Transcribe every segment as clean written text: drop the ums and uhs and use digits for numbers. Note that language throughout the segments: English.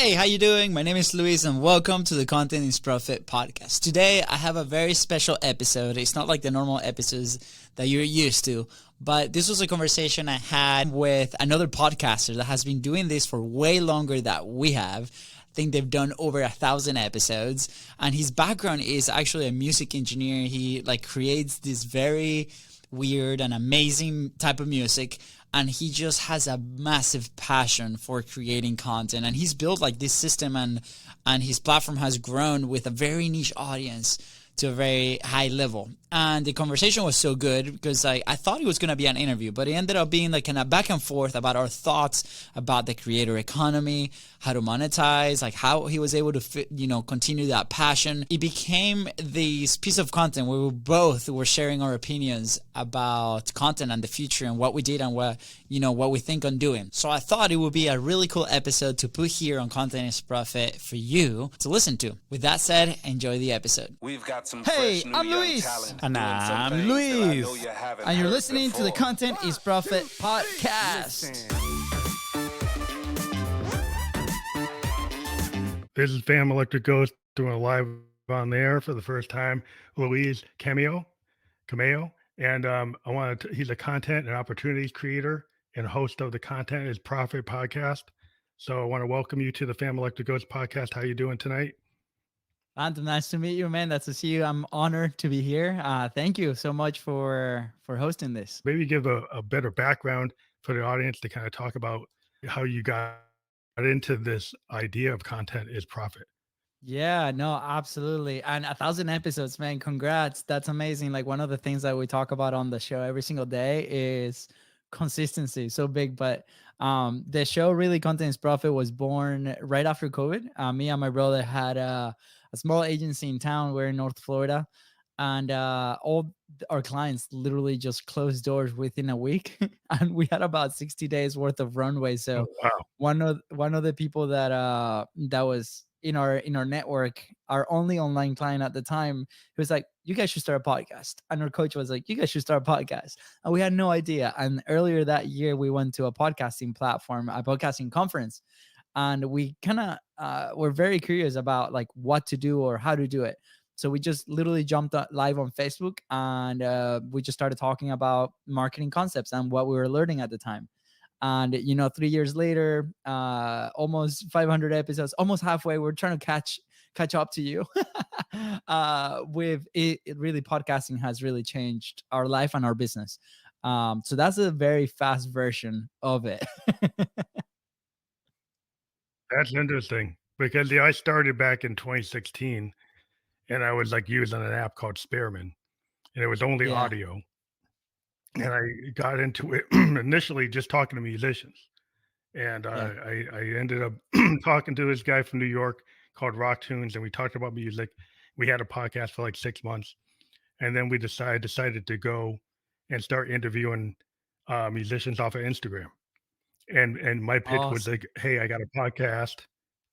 Hey, how you doing? My name is Luis and welcome to the Content is Profit podcast. Today I have a very special episode. It's not like the normal episodes that you're used to, but this was a conversation I had with another podcaster that has been doing this for way longer than we have. I think they've done over 1,000 episodes, and his background is actually a music engineer. He creates this very weird and amazing type of music, and he just has a massive passion for creating content, and he's built this system, and his platform has grown with a very niche audience to a very high level. And the conversation was so good because I thought it was going to be an interview, but it ended up being kind of back and forth about our thoughts about the creator economy, how to monetize, how he was able to continue that passion. It became this piece of content where we both were sharing our opinions about content and the future and what we did and what we think on doing. So I thought it would be a really cool episode to put here on Content is Profit for you to listen to. With that said, enjoy the episode. We've got some Hey, fresh, I'm new young Luis. talent And doing some I'm things that I know Luis. you haven't And you're heard listening to the before. Content is Profit podcast. This is Fam Electric Ghost doing a live on there for the first time. Luis Cameo, and he's a content and opportunities creator and host of the Content is Profit podcast. So I want to welcome you to the Fam Electric Ghost podcast. How you doing tonight? Phantom, nice to meet you, man. That's to see you. I'm honored to be here. Thank you so much for hosting this. Maybe give a better background for the audience to kind of talk about how you got into this idea of content is profit. Yeah, no, absolutely. And 1,000 episodes, man. Congrats. That's amazing. One of the things that we talk about on the show every single day is consistency. So big, but the show really Content is Profit was born right after COVID. Me and my brother had a small agency in town. We're in North Florida, and all our clients literally just closed doors within a week, and we had about 60 days worth of runway. So Wow. one of the people that was in our network, our only online client at the time, he was like, "You guys should start a podcast." And our coach was like, "You guys should start a podcast." And we had no idea. And earlier that year, we went to a podcasting platform, a podcasting conference, and we kind of were very curious about what to do or how to do it. So we just literally jumped live on Facebook, and we just started talking about marketing concepts and what we were learning at the time. And 3 years later, almost 500 episodes, almost halfway, we're trying to catch up to you. With it really, podcasting has really changed our life and our business. So that's a very fast version of it. That's interesting because I started back in 2016 and I was using an app called Spearman, and it was only Yeah. audio. And I got into it initially just talking to musicians. And Yeah. I ended up talking to this guy from New York called Rock Tunes, and we talked about music. We had a podcast for 6 months. And then we decided to go and start interviewing musicians off of Instagram. And my pitch was Awesome. hey, I got a podcast.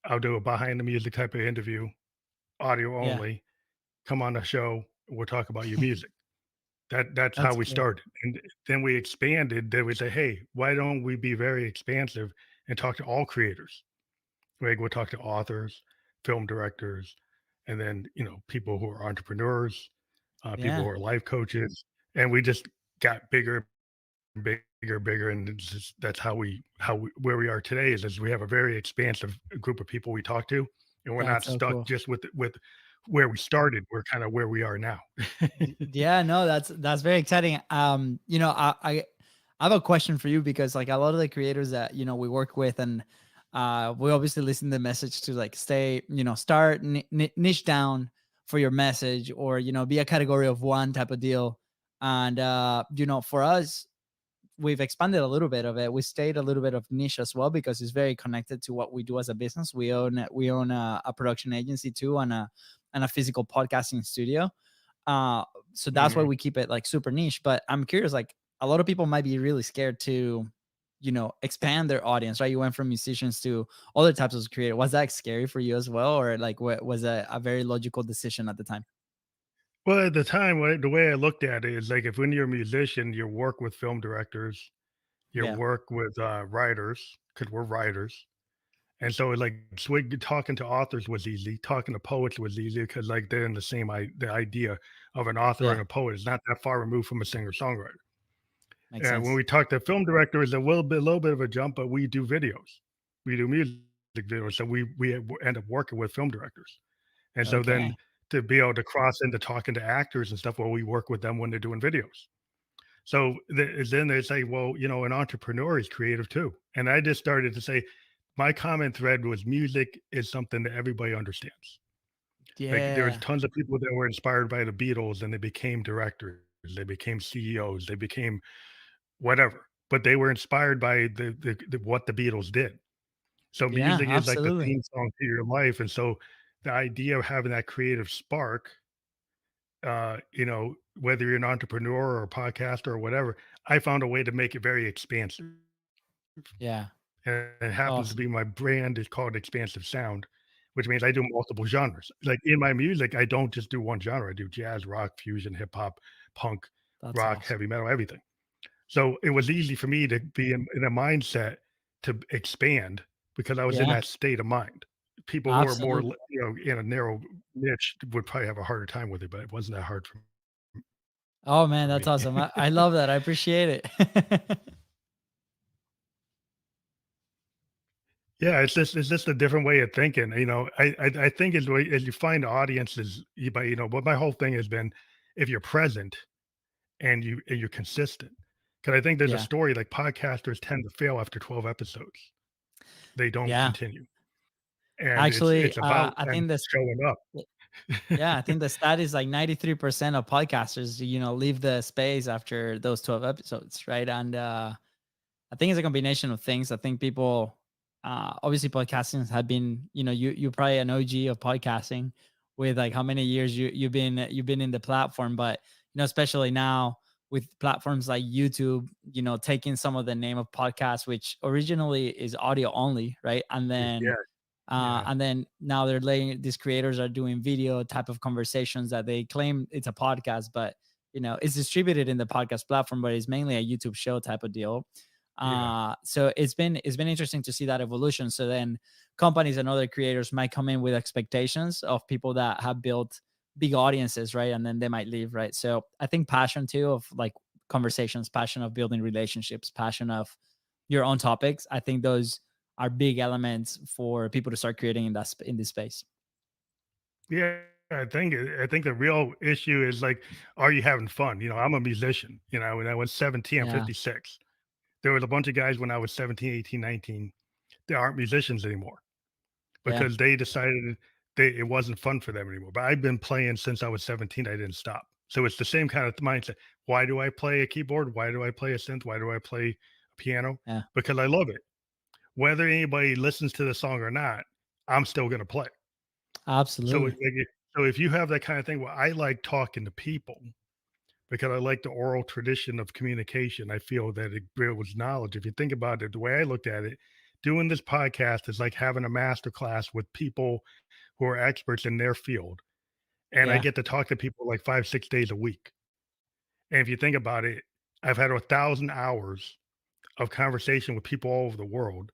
I'll do a behind the music type of interview, audio Yeah. only. Come on the show. We'll talk about your music. That's how That's we cool. started. And then we expanded. Then we say, hey, why don't we be very expansive and talk to all creators? We'll talk to authors, film directors, and then people who are entrepreneurs, people who Yeah. are life coaches, and we just got bigger, bigger, and that's how we where we are today is we have a very expansive group of people we talk to, and we're not That's so stuck cool. just with where we started. We're kind of where we are now. Yeah, no, that's very exciting. I have a question for you because a lot of the creators that we work with, and we obviously listen to the message to stay, start niche down for your message, or be a category of one type of deal. And for us, we've expanded a little bit of it. We stayed a little bit of niche as well because it's very connected to what we do as a business. We own a production agency too, and a physical podcasting studio. So that's why we keep it super niche. But I'm curious, a lot of people might be really scared to, expand their audience, right? You went from musicians to other types of creator. Was that scary for you as well? Or was a very logical decision at the time? Well, at the time, the way I looked at it is if when you're a musician, you work with film directors, you Yeah. work with writers, because we're writers, And so like swig talking to authors was easy, talking to poets was easy because like they're in the same the idea of an author Yeah, and a poet is not that far removed from a singer songwriter. makes And when sense. we talk to film directors, a little bit of a jump, but we do videos, we do music videos, so we end up working with film directors, and so then Okay. to be able to cross into talking to actors and stuff, well, we work with them when they're doing videos. So then they say, well, an entrepreneur is creative too. And I just started to say, my comment thread was music is something that everybody understands. Like there was Yeah. tons of people that were inspired by the Beatles and they became directors, they became CEOs, they became whatever, but they were inspired by the what the Beatles did. So Yeah, music is like the absolutely. theme song to your life. And so the idea of having that creative spark, whether you're an entrepreneur or a podcaster or whatever, I found a way to make it very expansive. Yeah. And it happens to be Awesome. my brand is called Expansive Sound, which means I do multiple genres. Like in my music, I don't just do one genre. I do jazz, rock, fusion, hip hop, punk, That's rock, awesome. heavy metal, everything. So it was easy for me to be in a mindset to expand because I was in Yeah, that state of mind. People who are more, absolutely. in a narrow niche would probably have a harder time with it, but it wasn't that hard Oh man, for that's me. awesome. I love that. I appreciate it. Yeah, it's just a different way of thinking. I think as you find audiences, but my whole thing has been if you're present and you're consistent. Because I think there's a Yeah. story like podcasters tend to fail after 12 episodes. They don't Yeah. continue. And Actually, it's about I them think this showing up. yeah, I think the stat is like 93% of podcasters, leave the space after those 12 episodes, right? And I think it's a combination of things. I think people, obviously, podcasting have been, you're probably an OG of podcasting with like how many years you've been in the platform, but especially now with platforms like YouTube, taking some of the name of podcasts, which originally is audio only, right? And then Yeah, yeah, now they're laying these creators are doing video type of conversations that they claim it's a podcast, but it's distributed in the podcast platform, but it's mainly a YouTube show type of deal. yeah. So it's been interesting to see that evolution. So then companies and other creators might come in with expectations of people that have built big audiences, right? And then they might leave, right? So I think passion too of like conversations, passion of building relationships, passion of your own topics. I think those are big elements for people to start creating in this space. Yeah, I think the real issue is, like, are you having fun? I'm a musician, when I was 17, I'm Yeah, 56. There was a bunch of guys when I was 17, 18, 19 that aren't musicians anymore yeah, because they decided it wasn't fun for them anymore, but I've been playing since I was 17, I didn't stop. So it's the same kind of mindset. Why do I play a keyboard? Why do I play a synth? Why do I play a piano? yeah, Because I love it. Whether anybody listens to the song or not, I'm still gonna play. So, absolutely. if you have that kind of thing, well, I like talking to people because I like the oral tradition of communication. I feel that it builds knowledge. If you think about it, the way I looked at it, doing this podcast is like having a master class with people who are experts in their field. And I Yeah, get to talk to people like 5, 6 days a week. And if you think about it, I've had 1,000 hours of conversation with people all over the world.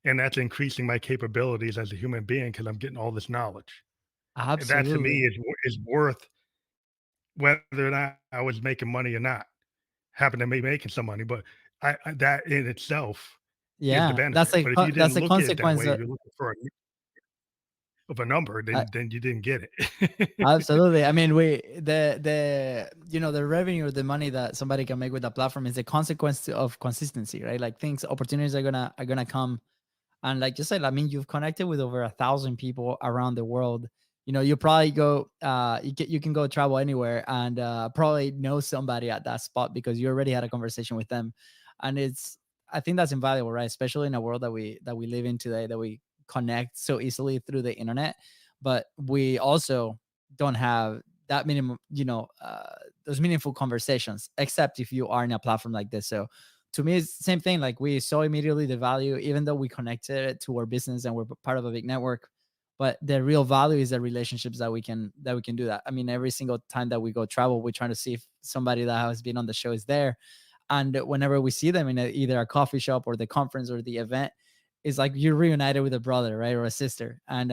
And that's increasing my capabilities as a human being because I'm getting all this knowledge. And that to me absolutely. is worth whether or not I was making money or not. Happen to be making some money, but I that in itself is the Yeah, benefit. But if you that's didn't a look at it that consequence way, you're looking for a number, uh, then you didn't get it. absolutely. I mean, the revenue or the money that somebody can make with a platform is a consequence of consistency, right? Like things, opportunities are gonna come. And like you said, I mean, you've connected with over 1,000 people around the world. You probably go, you can go travel anywhere and probably know somebody at that spot because you already had a conversation with them. And I think that's invaluable, right? Especially in a world that we live in today, that we connect so easily through the internet, but we also don't have that minimum, those meaningful conversations, except if you are in a platform like this. So to me it's the same thing. Like we saw immediately the value, even though we connected it to our business and we're part of a big network, but the real value is the relationships that we can do that. I mean, every single time that we go travel, we're trying to see if somebody that has been on the show is there. And whenever we see them in either a coffee shop or the conference or the event, it's like you're reunited with a brother, right, or a sister, and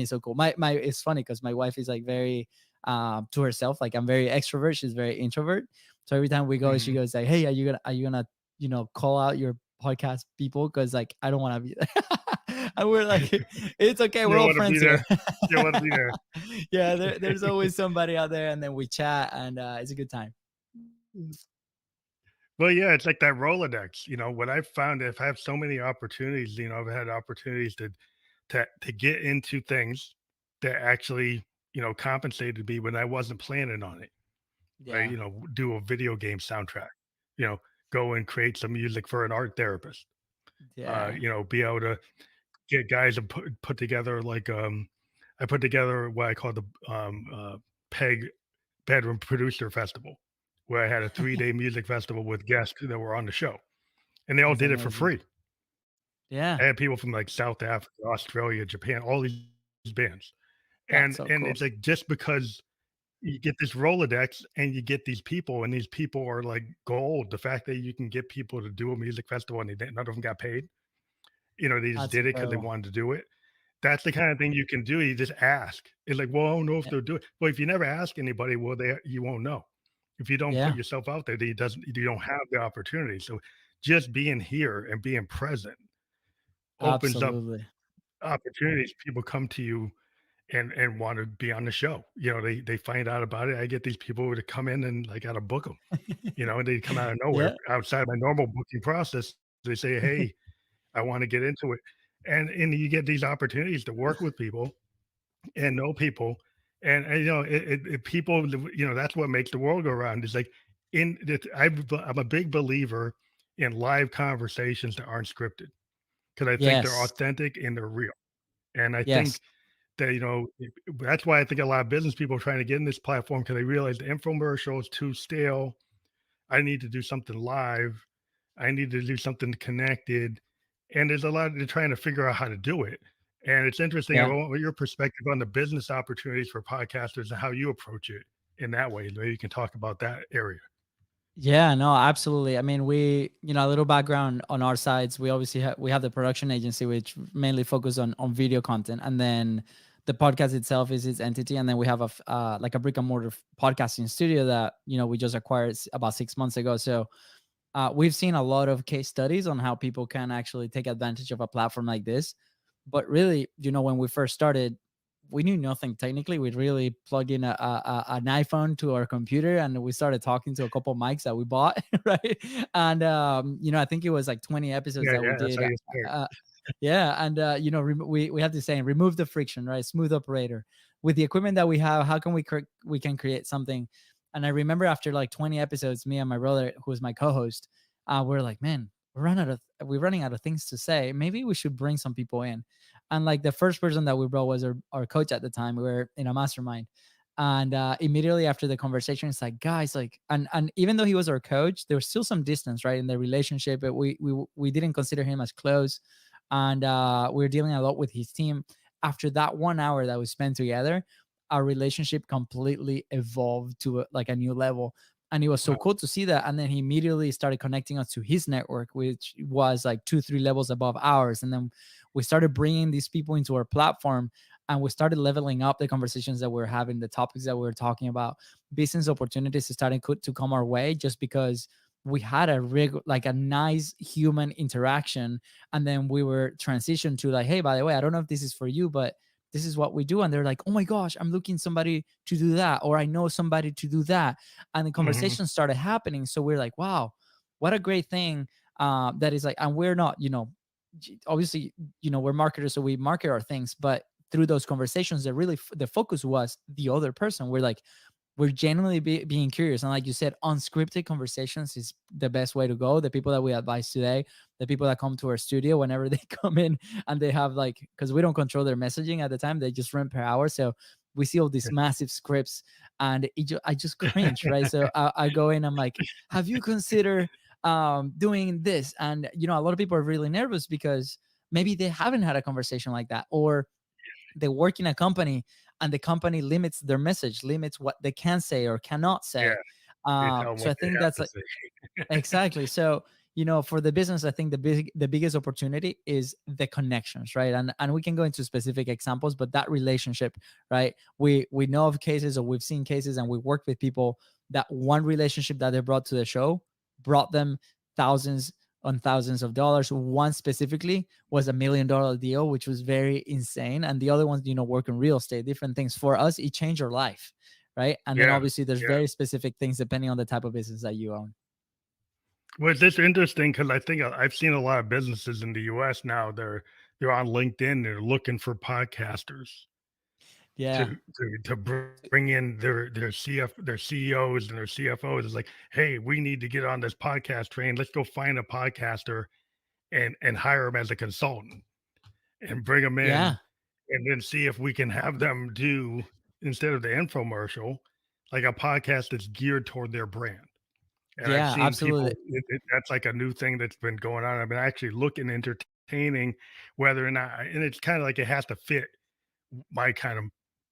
it's so cool. My it's funny because my wife is like very to herself. Like I'm very extrovert, she's very introvert. So every time we go, she Hmm. goes like, "Hey, are you gonna call out your podcast people? Because like I don't want to be there." And we're like, "It's okay, You we're don't all want to be friends there. here." You don't want to be there. Yeah, there's always somebody out there, and then we chat, and it's a good time. Well, yeah, it's like that Rolodex. What I've found, if I have so many opportunities, I've had opportunities to get into things that actually, compensated me when I wasn't planning on it. Right? Yeah, Do a video game soundtrack. You know, go and create some music for an art therapist. yeah. Be able to get guys and put together like I put together what I call the Peg Bedroom Producer Festival, where I had a 3-day music festival with guests that were on the show, and they all That's did it for amazing. free. Yeah, I had people from like South Africa, Australia, Japan, all these bands, that's and so and cool. it's like just because you get this Rolodex and you get these people, and these people are like gold. The fact that you can get people to do a music festival and none of them got paid, they just That's did it because they incredible. wanted to do it. That's the kind of thing you can do. You just ask. It's like, well, I don't know if Yeah, they'll do it. Well, if you never ask anybody, well, you won't know. If you don't put yeah, yourself out there, then you don't have the opportunity. So just being here and being present opens up absolutely. opportunities. People come to you and want to be on the show. They find out about it. I get these people to come in and I got to book them. And they come out of nowhere Yeah, outside my normal booking process. They say, "Hey, I want to get into it," and you get these opportunities to work with people and know people, and people, that's what makes the world go around. It's like I'm a big believer in live conversations that aren't scripted because I think they're yes, authentic and they're real. And I yes, think that that's why I think a lot of business people are trying to get in this platform because they realize the infomercial is too stale. I need to do something live. I need to do something connected. And there's a lot they're trying to figure out how to do it. And it's interesting. I yeah. want your perspective on the business opportunities for podcasters and how you approach it in that way. Maybe you can talk about that area. Yeah, no, absolutely. I mean, a little background on our sides. We obviously we have the production agency, which mainly focus on video content, and then the podcast itself is its entity, and then we have like a brick and mortar podcasting studio that we just acquired about 6 months ago. So we've seen a lot of case studies on how people can actually take advantage of a platform like this. But really, when we first started, we knew nothing technically. We really plugged in an iPhone to our computer, and we started talking to a couple of mics that we bought, right? And I think it was like 20 episodes Yeah, that we yeah, that's did. how you start. Uh, yeah, and we have this saying, remove the friction, right? Smooth operator. With the equipment that we have, how can we can create something? And I remember after like 20 episodes, me and my brother, who was my co-host, we're like, man, we're running out of things to say. Maybe we should bring some people in. And like the first person that we brought was our coach at the time. We were in a mastermind. And immediately after the conversation, it's like, guys, like, and even though he was our coach, there was still some distance, right, in the relationship. But we didn't consider him as close, and we were dealing a lot with his team. After that 1 hour that we spent together, our relationship completely evolved to like a new level, and it was so Wow. cool to see that. And then he immediately started connecting us to his network, which was like 2-3 levels above ours. And then we started bringing these people into our platform, and we started leveling up the conversations that we are having, the topics that we were talking about. Business opportunities starting to come our way just because we had like a nice human interaction. And then we were transitioned to like, hey, by the way, I don't know if this is for you, but this is what we do. And they're like, oh my gosh, I'm looking somebody to do that, or I know somebody to do that. And the Hmm. conversation started happening. So we're like, wow, what a great thing. That is like, and we're not, obviously, we're marketers, so we market our things, but through those conversations, the focus was the other person. We're genuinely being curious. And like you said, unscripted conversations is the best way to go. The people that we advise today, the people that come to our studio, whenever they come in and they have like, because we don't control their messaging at the time, they just run per hour. So we see all these massive scripts, and I just cringe, right? So I go in, I'm like, have you considered doing this? And, a lot of people are really nervous because maybe they haven't had a conversation like that, or they work in a company and the company limits their message, limits what they can say or cannot Yeah, say. they tell them So what I they think have that's to like say. exactly. So for the business, I think the biggest opportunity is the connections, right? And we can go into specific examples, but that relationship, right? We know of cases, or we've seen cases, and we worked with people that one relationship that they brought to the show brought them thousands on thousands of dollars. One specifically was $1 million deal, which was very insane. And the other ones, work in real estate, different things. For us, it changed our life, right? And then Yeah. obviously there's Yeah. very specific things depending on the type of business that you own. Well, it's interesting because I think I've seen a lot of businesses in the U.S. now. They're on LinkedIn. They're looking for podcasters Yeah. to bring in their CEOs and their CFOs. It's like, hey, we need to get on this podcast train. Let's go find a podcaster and hire them as a consultant and bring them in, Yeah. and then see if we can have them do, instead of the infomercial, like a podcast that's geared toward their brand. And I've Yeah, seen absolutely. people, that's like a new thing that's been going on. I've been actually looking, entertaining whether or not, and it's kind of like it has to fit my kind of,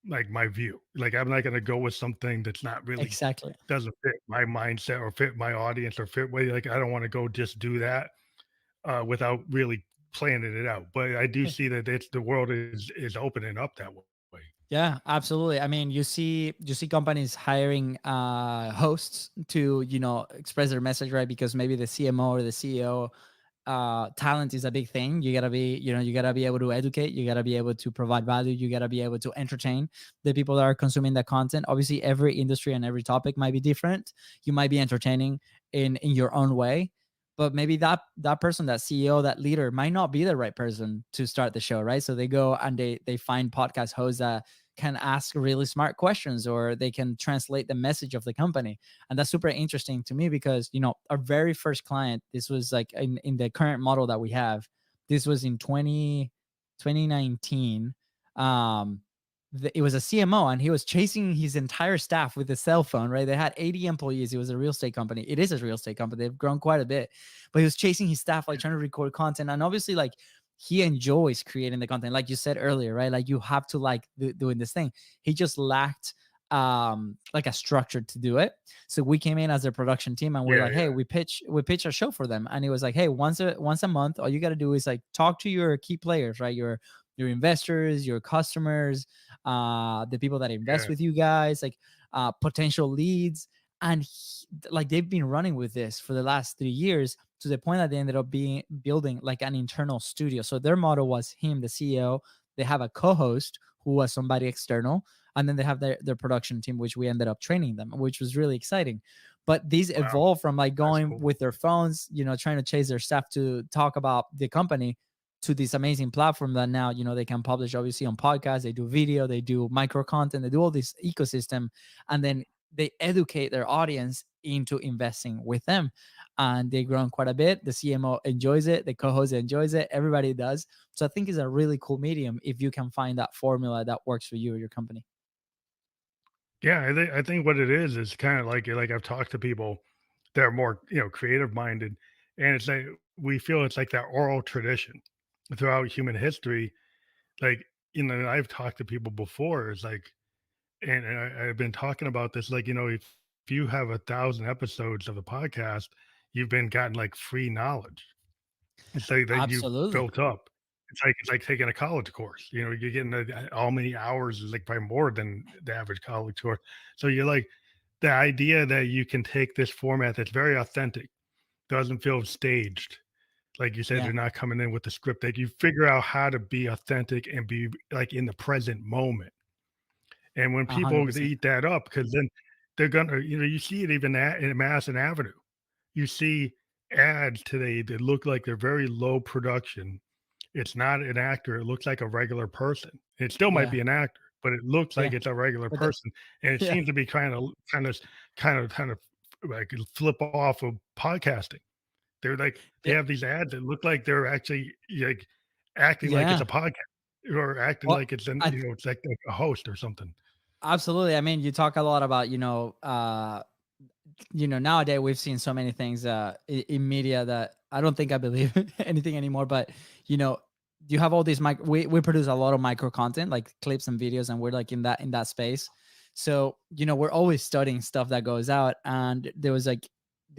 like my view. Like I'm not going to go with something that's not really, Exactly. doesn't fit my mindset or fit my audience or fit way. Like I don't want to go just do that without really planning it out. But I do see that the world is opening up that way. Yeah, absolutely. I mean, you see companies hiring hosts to, express their message, right? Because maybe the CMO or the CEO, talent is a big thing. You gotta be, you gotta be able to educate, you gotta be able to provide value, you gotta be able to entertain the people that are consuming the content. Obviously, every industry and every topic might be different. You might be entertaining in your own way, but maybe that person, that CEO, that leader might not be the right person to start the show, right? So they go and they find podcast hosts that can ask really smart questions, or they can translate the message of the company. And that's super interesting to me because, our very first client, this was like in the current model that we have, this was in 2019. It was a CMO, and he was chasing his entire staff with a cell phone, right? They had 80 employees. It was a real estate company. It is a real estate company. They've grown quite a bit, but he was chasing his staff, like trying to record content. And obviously, like, he enjoys creating the content, like you said earlier, right? Like, you have to like doing this thing. He just lacked like a structure to do it. So we came in as a production team, and we're Yeah, like, hey, yeah, we pitch a show for them. And it was like, hey, once a month, all you got to do is like talk to your key players, right? Your investors, your customers, the people that invest yeah. with you guys, like potential leads. And like, they've been running with this for the last 3 years, to the point that they ended up building like an internal studio. So their model was him, the CEO. They have a co-host who was somebody external, and then they have their production team, which we ended up training them, which was really exciting. But these Wow, evolved from like that's going cool. with their phones, trying to chase their staff to talk about the company, to this amazing platform that now, they can publish obviously on podcasts, they do video, they do micro content, they do all this ecosystem, and then they educate their audience into investing with them. And they've grown quite a bit. The CMO enjoys it, the co-host enjoys it, everybody does. So I think it's a really cool medium if you can find that formula that works for you or your company. Yeah, I think what it is kind of like I've talked to people that are more, creative minded, and it's like we feel it's like that oral tradition throughout human history. Like, I've talked to people before. It's like, and I've been talking about this. Like, if you have 1,000 episodes of a podcast, you've been gotten like free knowledge. It's like that you've Absolutely. built up. It's like taking a college course. You're getting how many hours is like probably more than the average college course. So you're like, the idea that you can take this format that's very authentic, doesn't feel staged. Like you said, Yeah. they're not coming in with the script. That you figure out how to be authentic and be like in the present moment. And when people 100%. eat that up, because then they're gonna, you see it even in Madison Avenue. You see ads today that look like they're very low production. It's not an actor, it looks like a regular person. It still might Yeah. be an actor, but it looks like Yeah. it's a regular But the, person, and it yeah. seems to be kind of like flip off of podcasting. They Yeah. have these ads that look like they're actually, like, acting like it's Yeah. a podcast or acting Well, like it's I it's like a host or something. absolutely. I mean, you talk a lot about, nowadays we've seen so many things in media that I don't think I believe anything anymore. But you know, you have all these we produce a lot of micro content, like clips and videos, and we're like in that space. So we're always studying stuff that goes out. And there was like,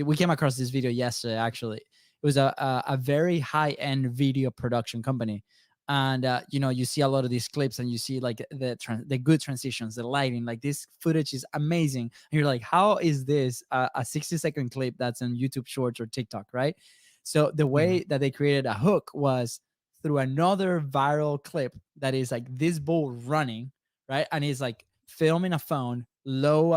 we came across this video yesterday actually. It was a very high end video production company. And you see a lot of these clips, and you see like the good transitions, the lighting, like this footage is amazing. And you're like, how is this a 60-second clip that's on YouTube Shorts or TikTok, right? So the Mhm. way that they created a hook was through another viral clip that is like this bull running, right? And he's like filming a phone, low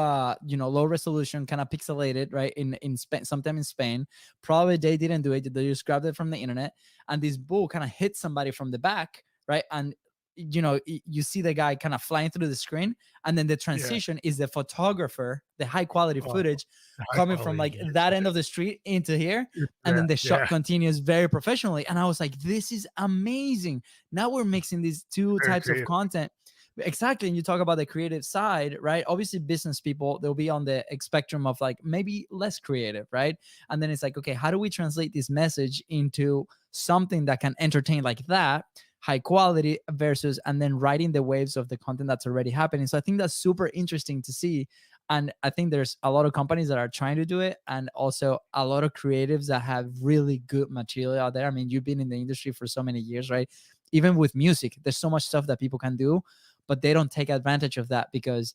low resolution, kind of pixelated, right? In Spain, sometime in Spain. Probably they didn't do it, they just grabbed it from the internet. And this bull kind of hits somebody from the back, right? And you see the guy kind of flying through the screen, and then the Yeah. transition is the photographer, the high quality Oh, footage high coming from quality. like Yes. that end of the street into here, It's and then that. the shot Yeah. continues very professionally. And I was like, this is amazing. Now we're mixing these two Very types of creative. content. Exactly. And you talk about the creative side, right? Obviously business people, they'll be on the spectrum of like maybe less creative, right? And then it's like, okay, how do we translate this message into something that can entertain like that, high quality versus, and then riding the waves of the content that's already happening. So I think that's super interesting to see. And I think there's a lot of companies that are trying to do it, and also a lot of creatives that have really good material out there. I mean, you've been in the industry for so many years, right? Even with music, there's so much stuff that people can do, but they don't take advantage of that because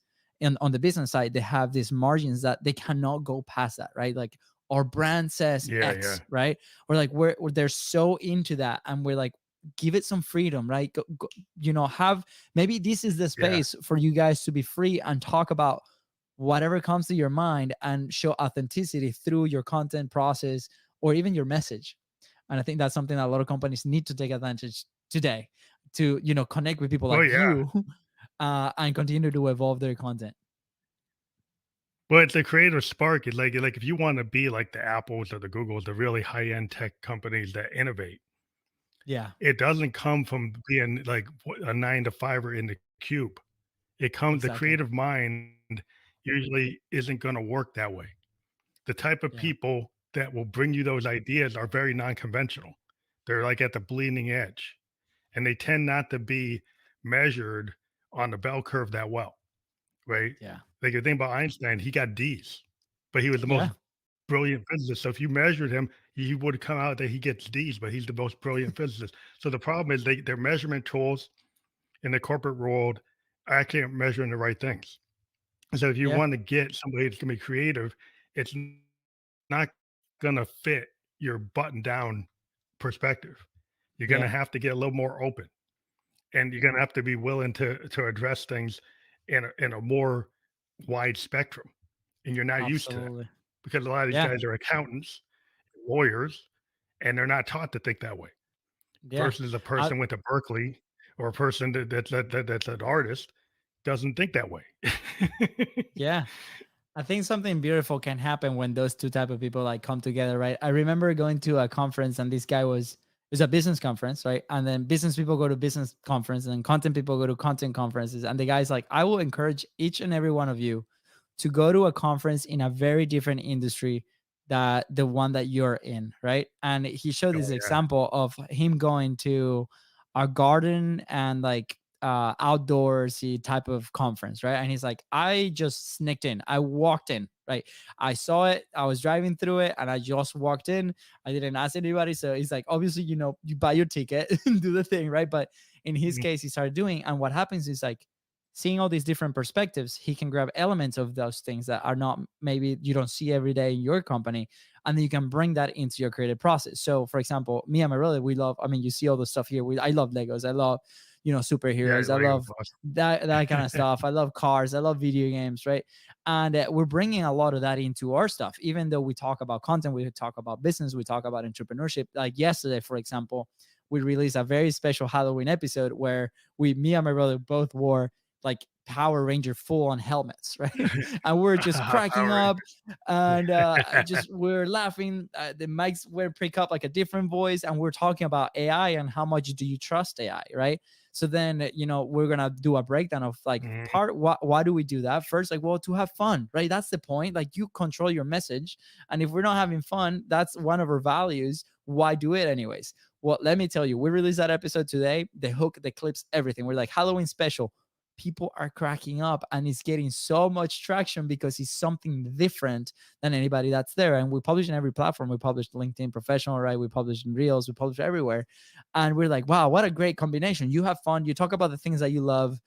on the business side, they have these margins that they cannot go past that, right? Like our brand says Yeah, yeah. X, right? Or like they're so into that, and we're like, give it some freedom, right? Have, maybe this is the Yeah. space for you guys to be free and talk about whatever comes to your mind and show authenticity through your content process or even your message. And I think that's something that a lot of companies need to take advantage today to, connect with people Oh, like yeah. you and continue to evolve their content. But the creative spark is like if you wanna be like the Apples or the Googles, the really high-end tech companies that innovate, Yeah, it doesn't come from being like a 9 to 5 in the cube. It comes the exactly. creative mind usually isn't gonna work that way. The type of Yeah, people that will bring you those ideas are very non-conventional. They're like at the bleeding edge, and they tend not to be measured on the bell curve that well, right? yeah, Like you think about Einstein, he got D's, but he was the most yeah, brilliant physicist. So if you measured him, he would come out that he gets D's, but he's the most brilliant physicist. So the problem is their measurement tools in the corporate world actually aren't measuring the right things. So if you yeah, want to get somebody that's gonna be creative, it's not gonna fit your button down perspective. You're gonna yeah, have to get a little more open, and you're gonna have to be willing to address things in a more wide spectrum, and you're not used to that absolutely. because a lot of these Yeah, guys are accountants, lawyers, and they're not taught to think that way. yeah. Versus a I, person went to Berkeley or a person that's an artist doesn't think that way. yeah. I think something beautiful can happen when those two type of people like come together, right? I remember going to a conference, and this guy was, it was a business conference, right? And then business people go to business conference, and then content people go to content conferences. And the guy's like, I will encourage each and every one of you to go to a conference in a very different industry that the one that you're in, right? And he showed this Oh, yeah. example of him going to a garden and like outdoorsy type of conference, right? And he's like, I just sneaked in, I walked in, right? I saw it, I was driving through it, and I just walked in. I didn't ask anybody. So he's like, obviously, you buy your ticket and do the thing, right? But in his Mhm. case, he started doing, and what happens is like, seeing all these different perspectives, he can grab elements of those things that are not, maybe you don't see every day in your company, and then you can bring that into your creative process. So for example, me and my brother, we love, I mean, you see all the stuff here. I love Legos. I love, Yeah, superheroes. I Lego love boss. that kind of stuff. I love cars. I love video games, right? And we're bringing a lot of that into our stuff. Even though we talk about content, we talk about business, we talk about entrepreneurship. Like yesterday, for example, we released a very special Halloween episode where me and my brother both wore like Power Ranger full on helmets, right? And we're just cracking Power up, Rangers. and just we're laughing. The mics were pick up like a different voice, and we're talking about AI and how much do you trust AI, right? So then, we're gonna do a breakdown of like Mhm. part why do we do that first? Like, well, to have fun, right? That's the point. Like, you control your message, and if we're not having fun, that's one of our values. Why do it anyways? Well, let me tell you, we released that episode today. The hook, the clips, everything. We're like Halloween special. people are cracking up, and it's getting so much traction because it's something different than anybody that's there. And we publish in every platform. We publish LinkedIn Professional, right? We publish in Reels, we publish everywhere. And we're like, wow, what a great combination. You have fun, you talk about the things that you love,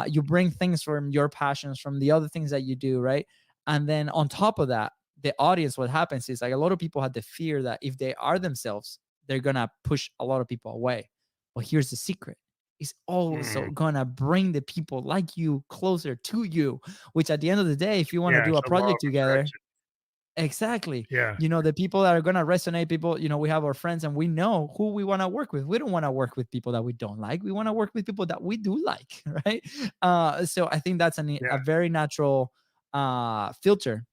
you bring things from your passions, from the other things that you do, right? And then on top of that, the audience, what happens is like a lot of people had the fear that if they are themselves, they're gonna push a lot of people away. But here's the secret: it's also Mm. gonna bring the people like you closer to you. Which at the end of the day, if you want to Yeah, do it's a a law of project together, attraction. exactly. Yeah. The people that are gonna resonate, people, we have our friends and we know who we want to work with. We don't want to work with people that we don't like. We want to work with people that we do like, right? So I think that's Yeah. a very natural filter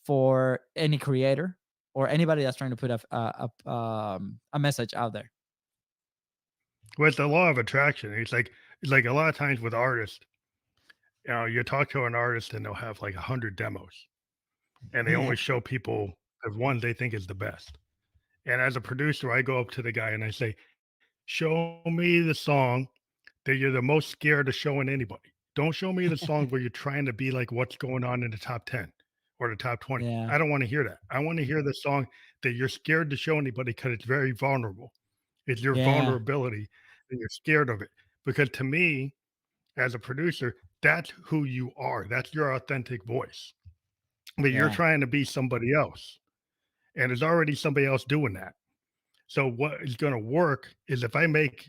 for any creator or anybody that's trying to put a message out there. Well, it's the law of attraction. It's like a lot of times with artists, you talk to an artist and they'll have like 100 demos and they Yeah. only show people the one they think is the best. And as a producer, I go up to the guy and I say, show me the song that you're the most scared of showing anybody. Don't show me the song where you're trying to be like what's going on in the top 10 or the top 20. Yeah. I don't want to hear that. I want to hear the song that you're scared to show anybody because it's very vulnerable. It's your Yeah. vulnerability and you're scared of it. Because to me, as a producer, that's who you are. That's your authentic voice. But you're Yeah. trying to be somebody else. And there's already somebody else doing that. So what is going to work is if I make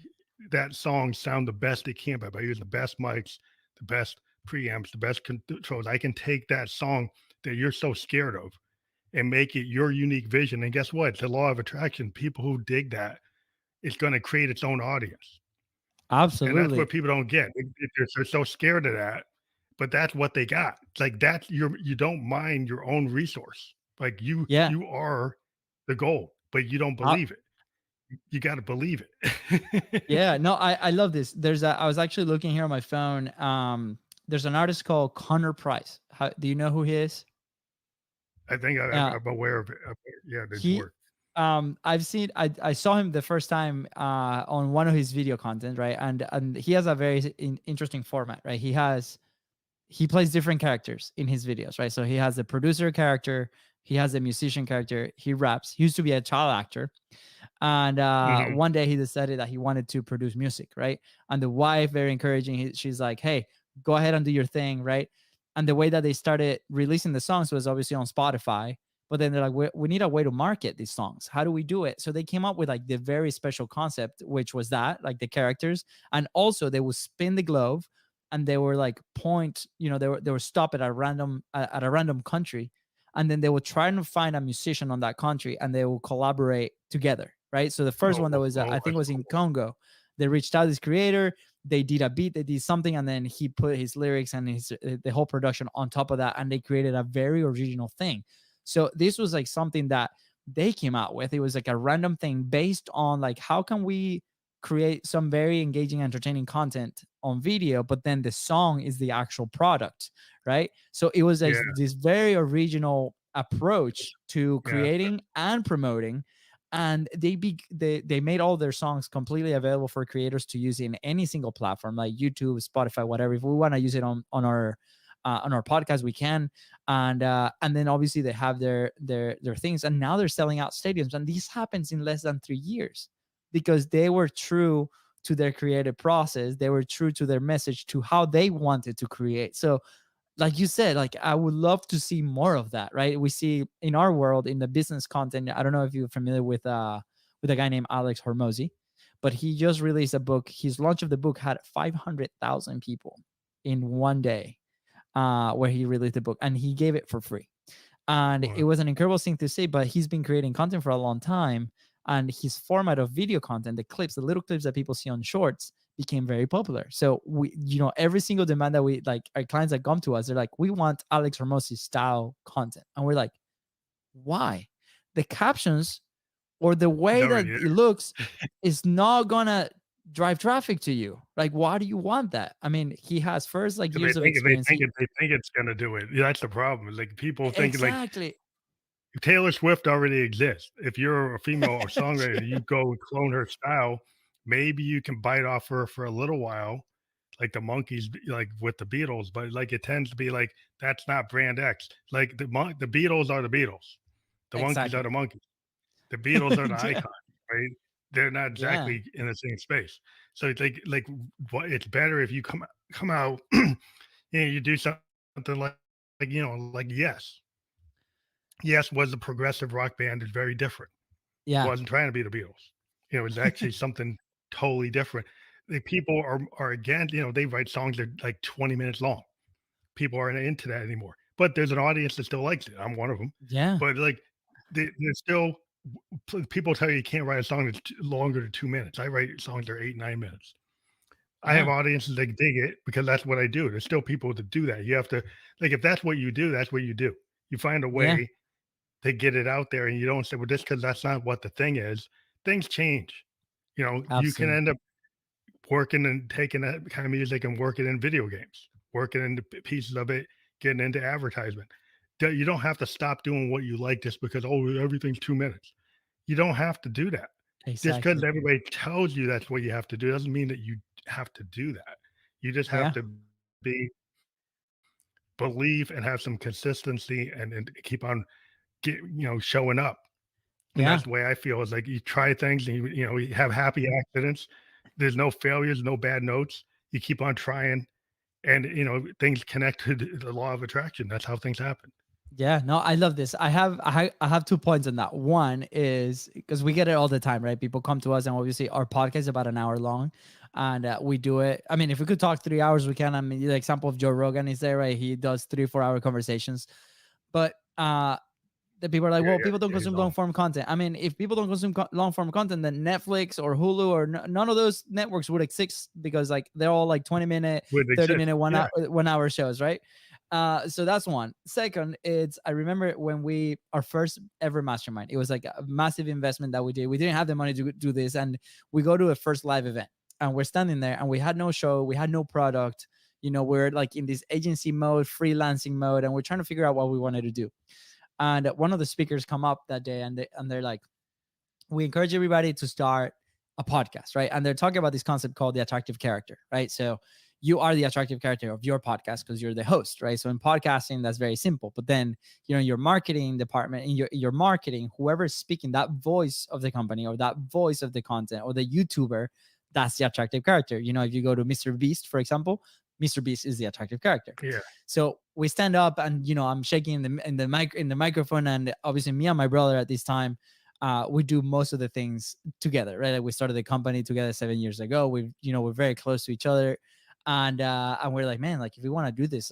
that song sound the best it can by using the best mics, the best preamps, the best controls, I can take that song that you're so scared of and make it your unique vision. And guess what? It's the law of attraction. People who dig that, it's going to create its own audience. And that's Absolutely. what people don't get. They're so scared of that, but that's what they got. It's like that's you don't mind your own resource. Like Yeah. you are the goal, but you don't Uh, believe it. You got to believe it. yeah. No, I love this. I was actually looking here on my phone. There's an artist called Connor Price. Do you know who he is? I think Uh, I'm aware of it. Yeah, this he work. I saw him the first time on one of his video content, right? And he has a very interesting format, right? He plays different characters in his videos, right? So he has the producer character, he has a musician character, he raps. He used to be a child actor, and Mhm. one day he decided that he wanted to produce music, right? And the wife, very encouraging, she's like, hey, go ahead and do your thing, right? And the way that they started releasing the songs was obviously on Spotify, but then they're like, we need a way to market these songs. How do we do it? So they came up with like the very special concept, which was that, like the characters, and also they would spin the glove and they were like point, they were stop at a random country, and then they will try to find a musician on that country and they will collaborate together, right? So the first one that was I think That's was in cool. Congo. They reached out to this creator, they did a beat, they did something, and then he put his lyrics and the whole production on top of that, and they created a very original thing. So this was like something that they came out with. It was like a random thing based on like, how can we create some very engaging, entertaining content on video, but then the song is the actual product, right? So it was like Yeah, this very original approach to yeah, creating and promoting. And they made all their songs completely available for creators to use in any single platform like YouTube, Spotify, whatever. If we want to use it on our podcast, we can. And then obviously they have their things, and now they're selling out stadiums. And this happens in less than 3 years because they were true to their creative process. They were true to their message, to how they wanted to create. So like you said, like I would love to see more of that, right? We see in our world, in the business content. I don't know if you're familiar with a guy named Alex Hormozy, but he just released a book. His launch of the book had 500,000 people in one day, where he released the book, and he gave it for free. And it well, was an incredible thing to see. But he's been creating content for a long time, and his format of video content, the clips, the little clips that people see on shorts, became very popular. So we, every single demand that we like, our clients that come to us, they're like, we want Alex Hormozy style content, and we're like, why? The captions or the it's way that already it looks is not gonna drive traffic to you. Like, why do you want that? I mean, he has first like they years of think experience. they think it's gonna do it. Yeah, that's the problem. Is like people think like Exactly. Taylor Swift already exists. If you're a female or songwriter, you go and clone her style. Maybe you can bite off her for a little while, like the monkeys, like with the Beatles, but like it tends to be like that's not brand X. Like the Beatles are the Beatles, the monkeys are Exactly. the monkeys, the Beatles are the Yeah. icons, right? They're not Yeah. exactly in the same space. So it's like what it's better if you come out, you do something like like Yes was a progressive rock band. It's very different. Yeah. Wasn't trying to be the Beatles. It was actually something totally different. The people are again, they write songs that are like 20 minutes long. People aren't into that anymore. But there's an audience that still likes it. I'm one of them. Yeah. But like there's still people tell you you can't write a song that's longer than 2 minutes. I write songs that are 8, 9 minutes. I have Yeah. audiences that dig it because that's what I do. There's still people that do that. You have to like if that's what you do, that's what you do. You find a Yeah. way to get it out there and you don't say, well, just because that's not what the thing is, things change. You can Absolutely. end up working and taking that kind of music and working in video games, working into pieces of it, getting into advertisement. You don't have to stop doing what you like just because, oh, everything's 2 minutes. You don't have to do that. Just because Exactly. everybody tells you that's what you have to do doesn't mean that you have to do that. You just have Yeah. to be believe and have some consistency and keep on showing up. And Yeah. that's the way I feel is like you try things and you have happy accidents. There's no failures, no bad notes. You keep on trying and things connect to the law of attraction. That's how things happen. Yeah, no, I love this. I have 2 points on that. One is because we get it all the time, right? People come to us, and obviously our podcast is about an hour long, and we do it. I mean, if we could talk 3 hours, we can. I mean, the example of Joe Rogan is there, right? He does 3 4 hour conversations, but the people are like, Yeah, well, yeah, people don't yeah. He's consume long long. form content. I mean, if people don't consume long form content, then Netflix or Hulu or none of those networks would exist because like they're all like 20-minute, Would 30-minute, exist. Yeah. 1 hour shows, right? So that's one. Second, it's I remember when we our first ever mastermind. It was like a massive investment that we did. We didn't have the money to do this, and we go to a first live event, and we're standing there, and we had no show, we had no product. We're like in this agency mode, freelancing mode, and we're trying to figure out what we wanted to do. And one of the speakers come up that day, and they're like, we encourage everybody to start a podcast, right? And they're talking about this concept called the attractive character, right? So you are the attractive character of your podcast because you're the host, right? So in podcasting, that's very simple. But then, your marketing department, in your marketing, whoever's speaking, that voice of the company or that voice of the content or the YouTuber, that's the attractive character. If you go to Mr. Beast, for example, Mr. Beast is the attractive character. Yeah. So we stand up, and I'm shaking in the microphone, and obviously me and my brother at this time, we do most of the things together, right? Like we started the company together 7 years ago. We're very close to each other, and we're like, man, like if we want to do this,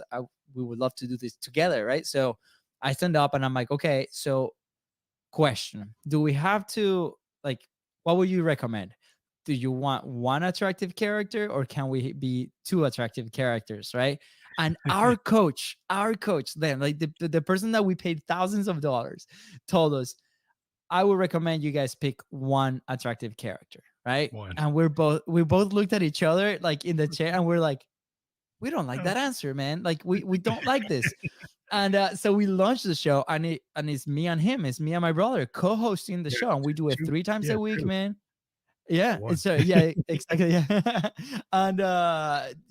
we would love to do this together, right? So I stand up and I'm like, okay, so question: do we have to like? What would you recommend? Do you want one attractive character, or can we be two attractive characters, right? And our coach then, like the person that we paid thousands of dollars, told us, I would recommend you guys pick one attractive character, right? One. And we both looked at each other like in the chair, and we're like, we don't like Oh, that answer, man. Like we don't like this. And so we launched the show, and it's me and him, it's me and my brother co-hosting the yeah. show, and we do it Two. 3 times Yeah. a week, Two. man. Yeah. And One. so yeah, exactly. Yeah. And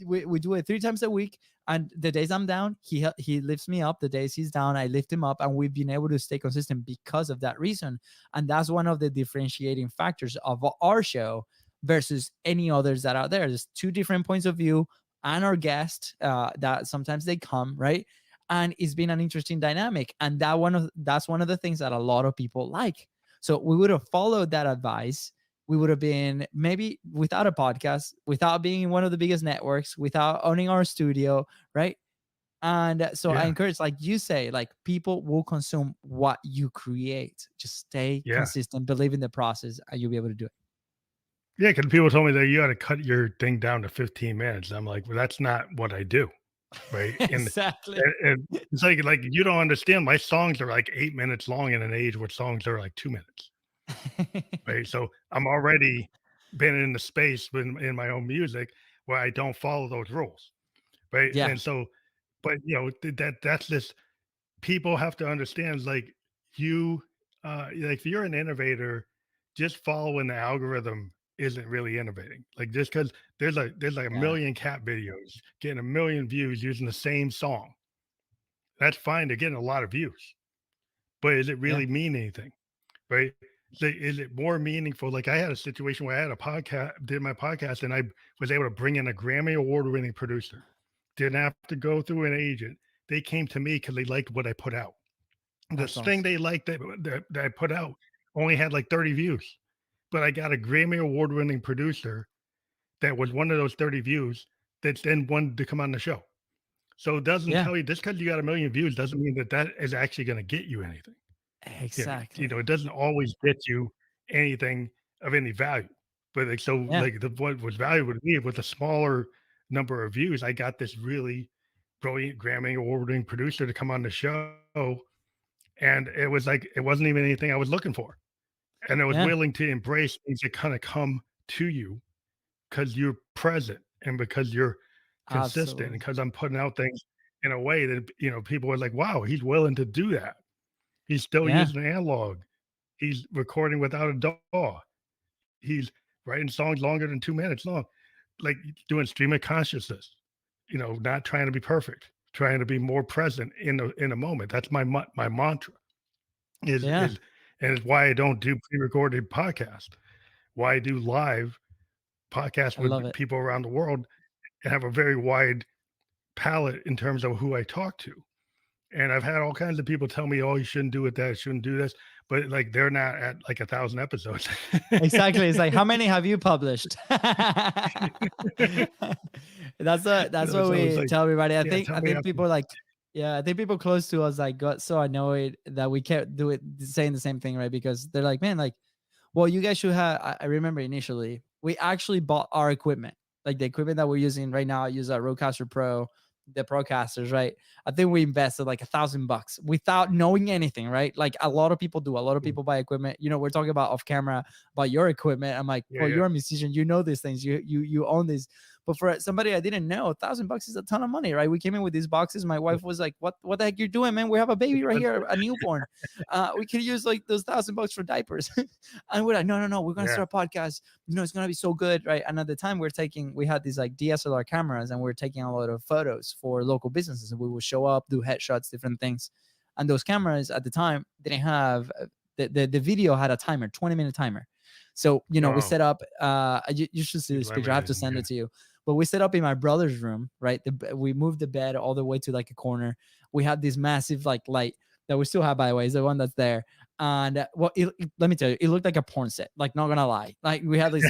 we do it 3 times a week. And the days I'm down, he lifts me up. The days he's down, I lift him up. And we've been able to stay consistent because of that reason. And that's one of the differentiating factors of our show versus any others that are out there. There's two different points of view, and our guest that sometimes they come, right? And it's been an interesting dynamic. And that's one of the things that a lot of people like. So we would have followed that advice, we would have been maybe without a podcast, without being in one of the biggest networks, without owning our studio, right? And so I Yeah. encourage, like you say, like people will consume what you create. Just stay Yeah. consistent, believe in the process, and you'll be able to do it. Yeah. Because people told me that you got to cut your thing down to 15 minutes. I'm like, well, that's not what I do. Right. Exactly. And it's like you don't understand. My songs are like 8 minutes long in an age where songs are like 2 minutes. Right. So I'm already been in the space in my own music where I don't follow those rules. Right. Yeah. And so, but that's just people have to understand like you like if you're an innovator, just following the algorithm isn't really innovating. Like just because there's like a Yeah. million cat videos getting a million views using the same song. That's fine. They're getting a lot of views, but is it Yeah. really mean anything? Right? So is it more meaningful? Like I had a situation where I had a podcast, did my podcast, and I was able to bring in a Grammy award winning producer. Didn't have to go through an agent. They came to me because they liked what I put out. That's This thing awesome. they liked that I put out only had like 30 views, but I got a Grammy award winning producer that was one of those 30 views that then wanted to come on the show. So it doesn't Yeah. tell you just because you got a million views doesn't mean that that is actually going to get you anything. Exactly. It doesn't always get you anything of any value. But like so, Yeah. like the what was valuable to me with a smaller number of views, I got this really brilliant Grammy award-winning producer to come on the show, and it was like it wasn't even anything I was looking for, and I was Yeah. willing to embrace things that kind of come to you because you're present and because you're consistent and Absolutely. because I'm putting out things in a way that people are like, "Wow, he's willing to do that. He's still Yeah. using analog. He's recording without a DAW. He's writing songs longer than 2 minutes long, like doing stream of consciousness, not trying to be perfect, trying to be more present in the moment. That's my mantra is Yeah. is and it's why I don't do pre-recorded podcasts. Why I do live podcasts I love with it. people around the world and have a very wide palette in terms of who I talk to. And I've had all kinds of people tell me, "Oh, you shouldn't do it, that, shouldn't do this," but like they're not at like 1,000 episodes. Exactly. It's like, how many have you published? That's what So it's we like, tell everybody. I yeah, think tell I me think after. people like, yeah, I think people close to us like got so annoyed that we kept saying the same thing, right? Because they're like, man, like, well, you guys should have. I remember initially we actually bought our equipment, like the equipment that we're using right now. I use a Rodecaster Pro, the Procasters, right? I think we invested like $1,000 without knowing anything, right? Like a lot of people do. A lot of people buy equipment. We're talking about off camera about your equipment. I'm like, Yeah, well, yeah. you're a musician, you know these things, you own these. But for somebody I didn't know, $1,000 is a ton of money, right? We came in with these boxes. My wife was like, what the heck you're doing, man? We have a baby right here, a newborn. We could use like those $1,000 for diapers. And we're like, no, we're gonna Yeah. start a podcast. It's gonna be so good, right? And at the time, we had these like DSLR cameras, and we are taking a lot of photos for local businesses. And we would show up, do headshots, different things. And those cameras at the time didn't have the video had a timer, 20-minute timer. So we Oh, set up. You should see you this picture. I have to limited. send Yeah. it to you. But we set up in my brother's room, right? We moved the bed all the way to like a corner. We had this massive like light that we still have, by the way, is the one that's there. And let me tell you, it looked like a porn set. Like, not gonna lie, like we had this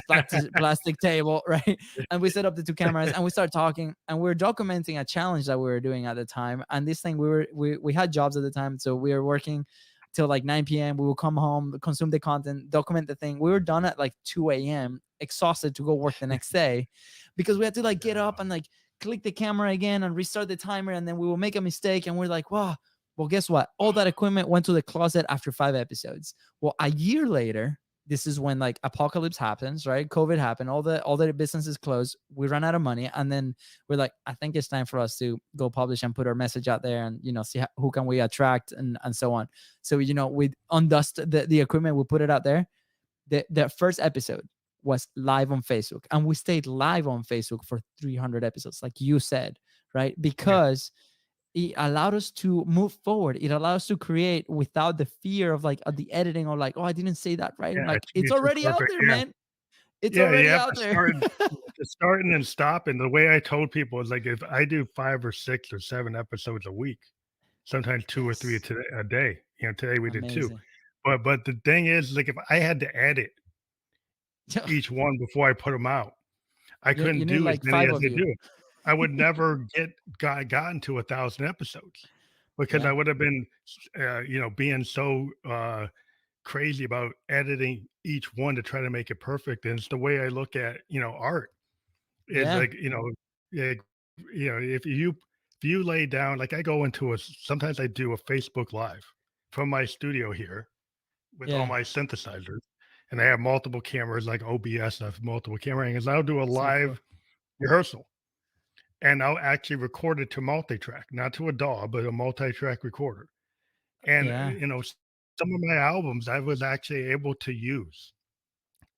plastic table, right? And we set up the two cameras, and we started talking, and we were documenting a challenge that we were doing at the time. And this thing, we had jobs at the time, so we were working till like 9 p.m. We would come home, consume the content, document the thing. We were done at like 2 a.m., exhausted to go work the next day, because we had to like get up and like click the camera again and restart the timer, and then we will make a mistake, and we're like, wow. Well, guess what? All that equipment went to the closet after 5 episodes. Well, a year later, this is when like apocalypse happens, right? COVID happened. All the businesses closed. We ran out of money, and then we're like, I think it's time for us to go publish and put our message out there, and see who can we attract, and so on. So we undust the equipment, we put it out there. The first episode was live on Facebook, and we stayed live on Facebook for 300 episodes, like you said, right? Yeah. Because it allowed us to move forward. It allowed us to create without the fear of like the editing, or like, oh, I didn't say that right. Yeah. Like, It's it's too already out perfect. there, Yeah. man. It's Yeah. You already have out to there. start to start and then stop. And the way I told people is like if I do 5 or 6 or 7 episodes a week, sometimes 2 or 3 Yes. a day. Today we did 2. Amazing. But the thing is, like if I had to edit each one before I put them out, I You couldn't need do as like many five as of I you. do. I would never gotten to 1,000 episodes because Yeah. I would have been, being so crazy about editing each one to try to make it perfect. And it's the way I look at art is Yeah. like yeah, if you lay down like I go into sometimes I do a Facebook Live from my studio here with all Yeah. my synthesizers. And I have multiple cameras like OBS. I have multiple camera angles. I'll do a So cool. live rehearsal and I'll actually record it to multi-track, not to a DAW, but a multi-track recorder. And Yeah. some of my albums I was actually able to use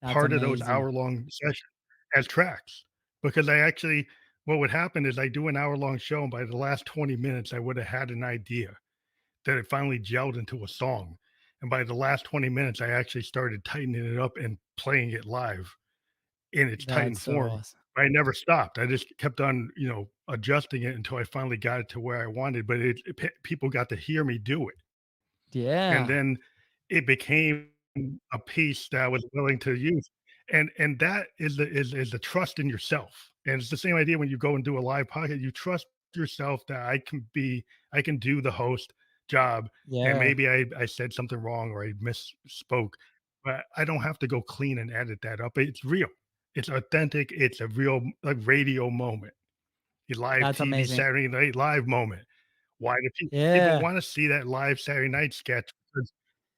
That's part of those amazing. hour-long sessions as tracks, because I actually what would happen is I do an hour-long show, and by the last 20 minutes, I would have had an idea that it finally gelled into a song, and by the last 20 minutes, I actually started tightening it up and playing it live in its tightened That's so form. awesome. I never stopped. I just kept on, adjusting it until I finally got it to where I wanted, but people got to hear me do it. And Yeah, then it became a piece that I was willing to use. And that is the trust in yourself. And it's the same idea when you go and do a live podcast, you trust yourself that I can do the host job, and yeah, maybe I said something wrong or I misspoke, but I don't have to go clean and edit that up. It's real. It's authentic. It's a real, like, radio moment, a live that's TV amazing. Saturday Night Live moment. Why do people Yeah, wanna see that live Saturday night sketch? Because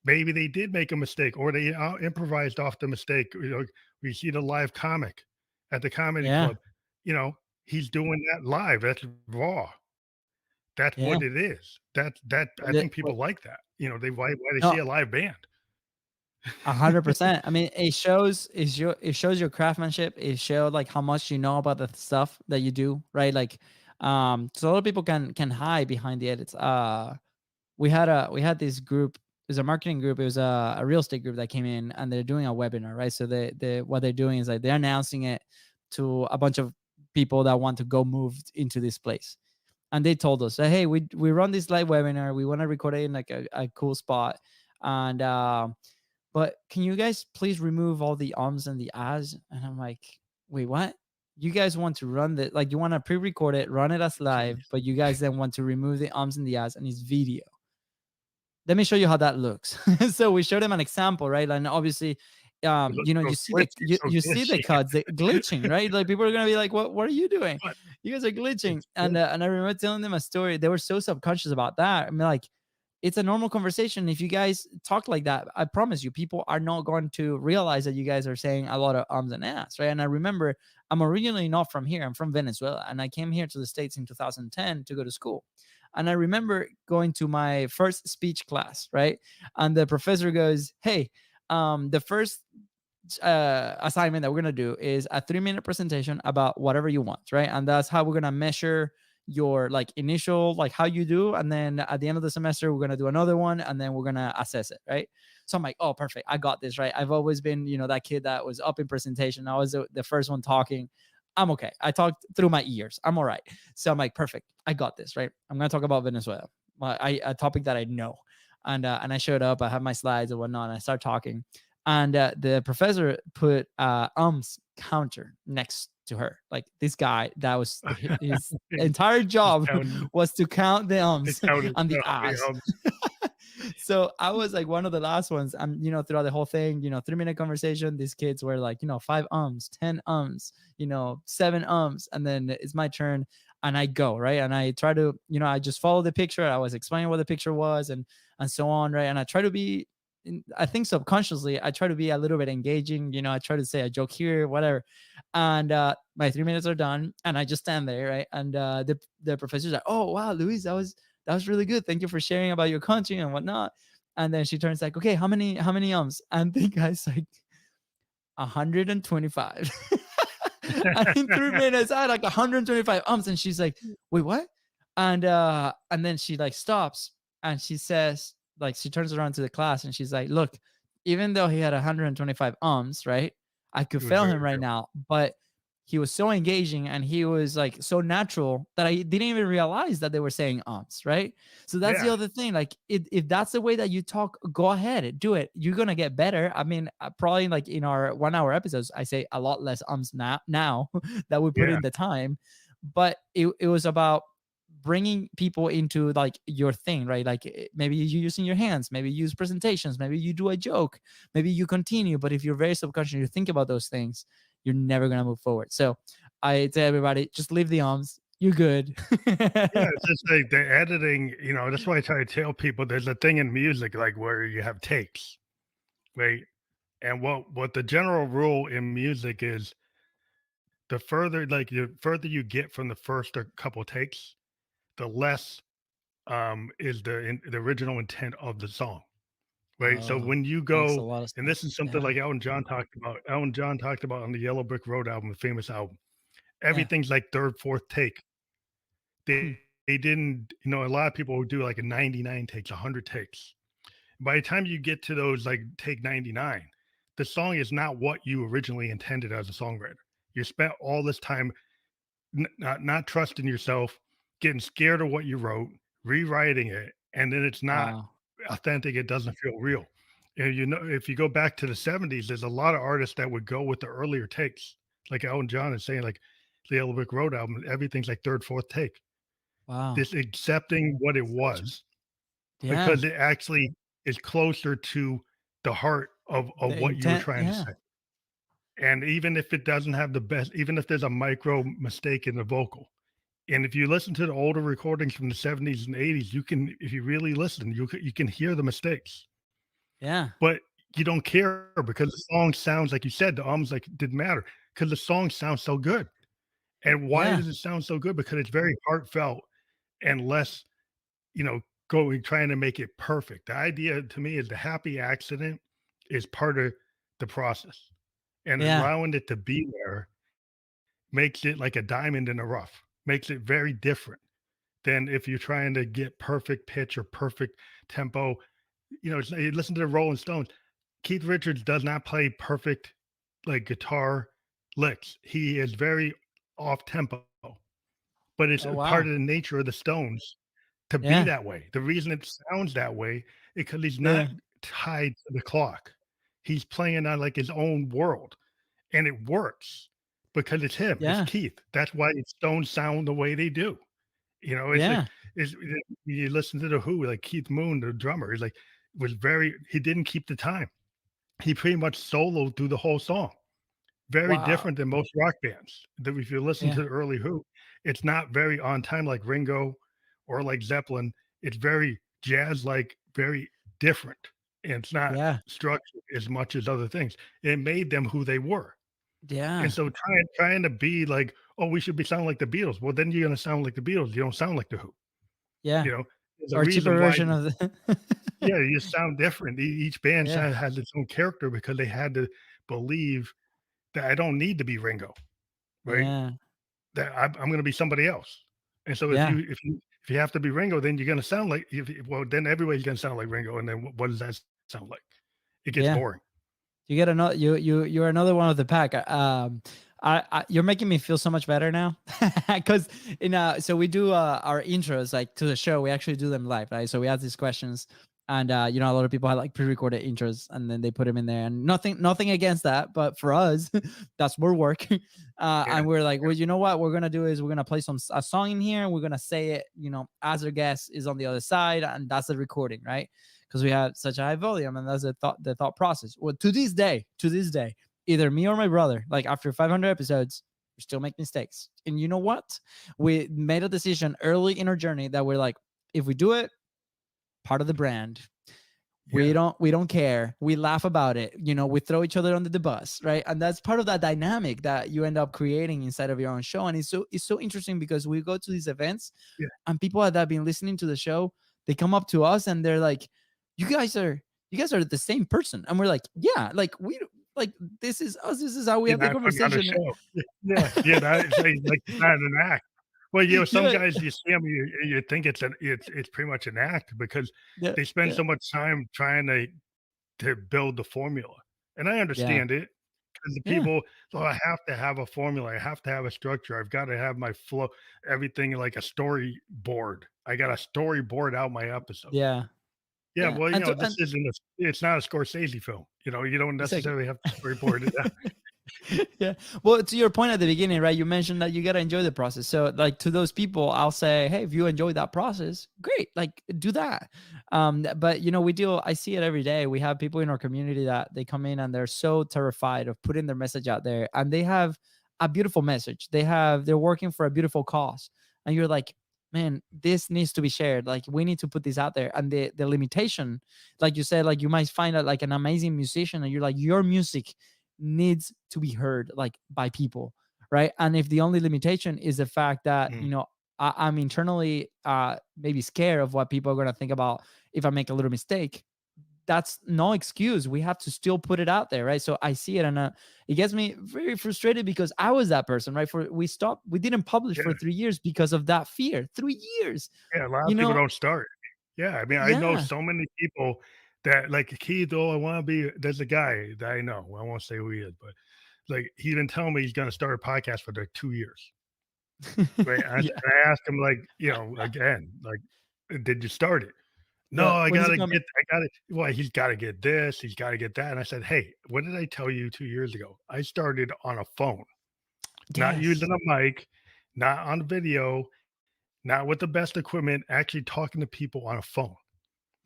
maybe they did make a mistake or they improvised off the mistake. We see the live comic at the comedy yeah, club, you know, he's doing that live. That's raw. That's yeah. what it is. That I think people like that. They why they see No, a live band. 100%. I mean, it shows your craftsmanship. It shows like how much you know about the stuff that you do, right? Like, so a lot of people can hide behind the edits. We had this group. It was a marketing group. It was a real estate group that came in, and they're doing a webinar, right? So they what they're doing is like they're announcing it to a bunch of people that want to go move into this place. And they told us, hey, we run this live webinar. We want to record it in like a cool spot, and but can you guys please remove all the ums and the ahs? And I'm like, wait, what? You guys want to run the like you want to pre-record it, run it as live, Jeez. but you guys then want to remove the ums and the ahs and it's video. Let me show you how that looks. So we showed them an example, right? And obviously, It looks you so see the glitchy, so you see the glitchy. cuts, the glitching, right? Like people are gonna be like, what are you doing? But You guys are glitching. it's And I remember telling them a story. They were so subconscious about that. I mean, like, it's a normal conversation. If you guys talk like that, I promise you, people are not going to realize that you guys are saying a lot of ums and ahs, right? And I remember I'm originally not from here. I'm from Venezuela, and I came here to the States in 2010 to go to school. And I remember going to my first speech class, right? And the professor goes, "Hey, the first assignment that we're gonna do is a 3-minute presentation about whatever you want, right? And that's how we're gonna measure your like initial like how you do, and then at the end of the semester we're gonna do another one, and then we're gonna assess it, right? So I'm like, oh, perfect, I got this, right? I've always been, that kid that was up in presentation. I was the first one talking. I'm okay. I talked through my ears. I'm all right. So I'm like, perfect, I got this, right? I'm gonna talk about Venezuela, a topic that I know. And I showed up. I have my slides and whatnot. And I start talking, and the professor put ums counter next to her. Like this guy, that was his entire it's job counting was to count the it ums counted and the how many ahs. hums. So I was like one of the last ones. Throughout the whole thing, 3-minute conversation, these kids were like, 5 ums, 10 ums, 7 ums, and then it's my turn, and I go right, and I try to, I just follow the picture. I was explaining what the picture was, and so on, right, and I try to be. I think subconsciously, I try to be a little bit engaging. I try to say a joke here, whatever. And my 3 minutes are done, and I just stand there, right? And the professor's like, "Oh wow, Luis, that was really good. Thank you for sharing about your country and whatnot." And then she turns like, "Okay, how many ums?" And the guy's like, 125. And in 3 minutes, I had like 125 ums, and she's like, "Wait, what?" And then she like stops, and she says, like, she turns around to the class, and she's like, "Look, even though he had 125 ums, right? I could It was fail very him right real. now, but he was so engaging and he was like so natural that I didn't even realize that they were saying ums, right?" So that's the Yeah, other thing. Like, if that's the way that you talk, go ahead, do it. You're gonna get better. I mean, probably like in our 1 hour episodes, I say a lot less ums now that we put yeah, in the time, but it was about bringing people into like your thing, right? Like, maybe you using your hands, maybe you use presentations, maybe you do a joke, maybe you continue. But if you're very subconscious, you think about those things, you're never gonna move forward. So I tell everybody, just leave the ums. You're good. yeah, it's just like the editing, that's why I try to tell people there's a thing in music, like, where you have takes, right? And what the general rule in music is the further you get from the first or couple takes, the less, is the original intent of the song, right? So Oh, when you makes a go, lot of and this sense. is something Yeah. like Elton John talked about on the Yellow Brick Road album, a famous album. Yeah. Everything's like third, fourth take. Hmm. They didn't, a lot of people would do like a 99 takes, 100 takes. By the time you get to those like take 99, the song is not what you originally intended as a songwriter. You spent all this time not trusting yourself, getting scared of what you wrote, rewriting it, and then it's not Wow. authentic. It doesn't feel real. And if you go back to the 70s, there's a lot of artists that would go with the earlier takes, like Elton John is saying, like the Yellow Brick Road album, everything's like third, fourth take. Wow. This accepting what it was, Yeah. because it actually is closer to the heart of The what you were intent. trying to Yeah. say. And even if it doesn't have the best, even if there's a micro mistake in the vocal, and if you listen to the older recordings from the 70s and 80s, you can, if you really listen, you can hear the mistakes, Yeah. but you don't care because the song sounds like you said, the album's like didn't matter because the song sounds so good. And why Yeah. does it sound so good? Because it's very heartfelt and less, you know, going trying to make it perfect. The idea to me is the happy accident is part of the process, and Yeah. allowing it to be there makes it like a diamond in the rough, makes it very different than if you're trying to get perfect pitch or perfect tempo. You listen to the Rolling Stones. Keith Richards does not play perfect like guitar licks. He is very off tempo, but it's Oh a part wow. of the nature of the Stones to be Yeah. that way. The reason it sounds that way is because he's not Yeah. tied to the clock. He's playing on like his own world, and it works because it's him. It's Yeah. Keith. That's why the Stones sound the way they do. It's like Yeah. it's you listen to the Who, like Keith Moon, the drummer, is like he didn't keep the time. He pretty much soloed through the whole song. Very Wow. different than most rock bands. If you listen Yeah. to the early Who, it's not very on time like Ringo or like Zeppelin. It's very jazz like, very different. And it's not Yeah. structured as much as other things. It made them who they were. And Yeah. so trying to be like, oh, we should be sounding like the Beatles. Well, then you're gonna sound like the Beatles. You don't sound like the Who. Yeah. You know, there's a Or a cheaper reason why. version of the. Yeah, you sound different. Each band Yeah. has its own character because they had to believe that I don't need to be Ringo, right? Yeah. That I'm going to be somebody else. And so Yeah. if you have to be Ringo, then you're going to sound like well, then everybody's going to sound like Ringo. And then what does that sound like? It gets Yeah. boring. You get another. You're another one of the pack. You're making me feel so much better now, because so we do our intros like to the show. We actually do them live, right? So we ask these questions, and a lot of people have like pre-recorded intros, and then they put them in there. And nothing against that, but for us, that's more work. Yeah. And we're like, well, you know what we're gonna do is we're gonna play a song in here, and we're gonna say it, as our guest is on the other side, and that's the recording, right? Because we have such a high volume, and that's the thought process. Well, to this day, either me or my brother, like after 500 episodes, we still make mistakes. And you know what? We made a decision early in our journey that we're like, if we do it, part of the brand. Yeah. We don't care. We laugh about it. We throw each other under the bus, right? And that's part of that dynamic that you end up creating inside of your own show. And it's so interesting because we go to these events, Yeah. and people that have been listening to the show, they come up to us and they're like, you guys are the same person. And we're like, yeah, like this is us. This is how we You're have the not putting on a conversation. show. Yeah. It's not an act. Well, some Yeah, guys you see them, you think it's pretty much an act because yeah, they spend yeah, so much time trying to build the formula. And I yeah, understand it because the yeah, people, oh, I have to have a formula. I have to have a structure. I've got to have my flow, everything like a storyboard. I got to storyboard out my episode. yeah, Yeah, yeah. well, And so, this and isn't it's not a Scorsese film. You don't exactly. necessarily have to storyboard it out. Yeah. Well, to your point at the beginning, right? You mentioned that you gotta enjoy the process. So, like to those people, I'll say, hey, if you enjoy that process, great, like do that. But I see it every day. We have people in our community that they come in and they're so terrified of putting their message out there, and they have a beautiful message. They're working for a beautiful cause, and you're like, man, this needs to be shared. Like we need to put this out there. And the limitation, like you said, like you might find out like an amazing musician, and you're like, your music needs to be heard like by people, right? And if the only limitation is the fact that Mm, I'm internally maybe scared of what people are going to think about if I make a little mistake, that's no excuse. We have to still put it out there, right? So I see it, and it gets me very frustrated because I was that person, right? We didn't publish Yeah, for 3 years because of that fear. 3 years, yeah, a lot you of people know? don't start. Yeah, I mean, I know Yeah, so many people that like Keith. Oh, I want to be. There's a guy that I know. I won't say who he is, but like he's been telling me he's going to start a podcast for like 2 years. Right? yeah, I asked him like, again, like, did you start it? No, yeah. When is it coming? I gotta. Well, he's got to get this. He's got to get that. And I said, hey, what did I tell you 2 years ago? I started on a phone, not Yes. using a mic, not on video, not with the best equipment. Actually talking to people on a phone.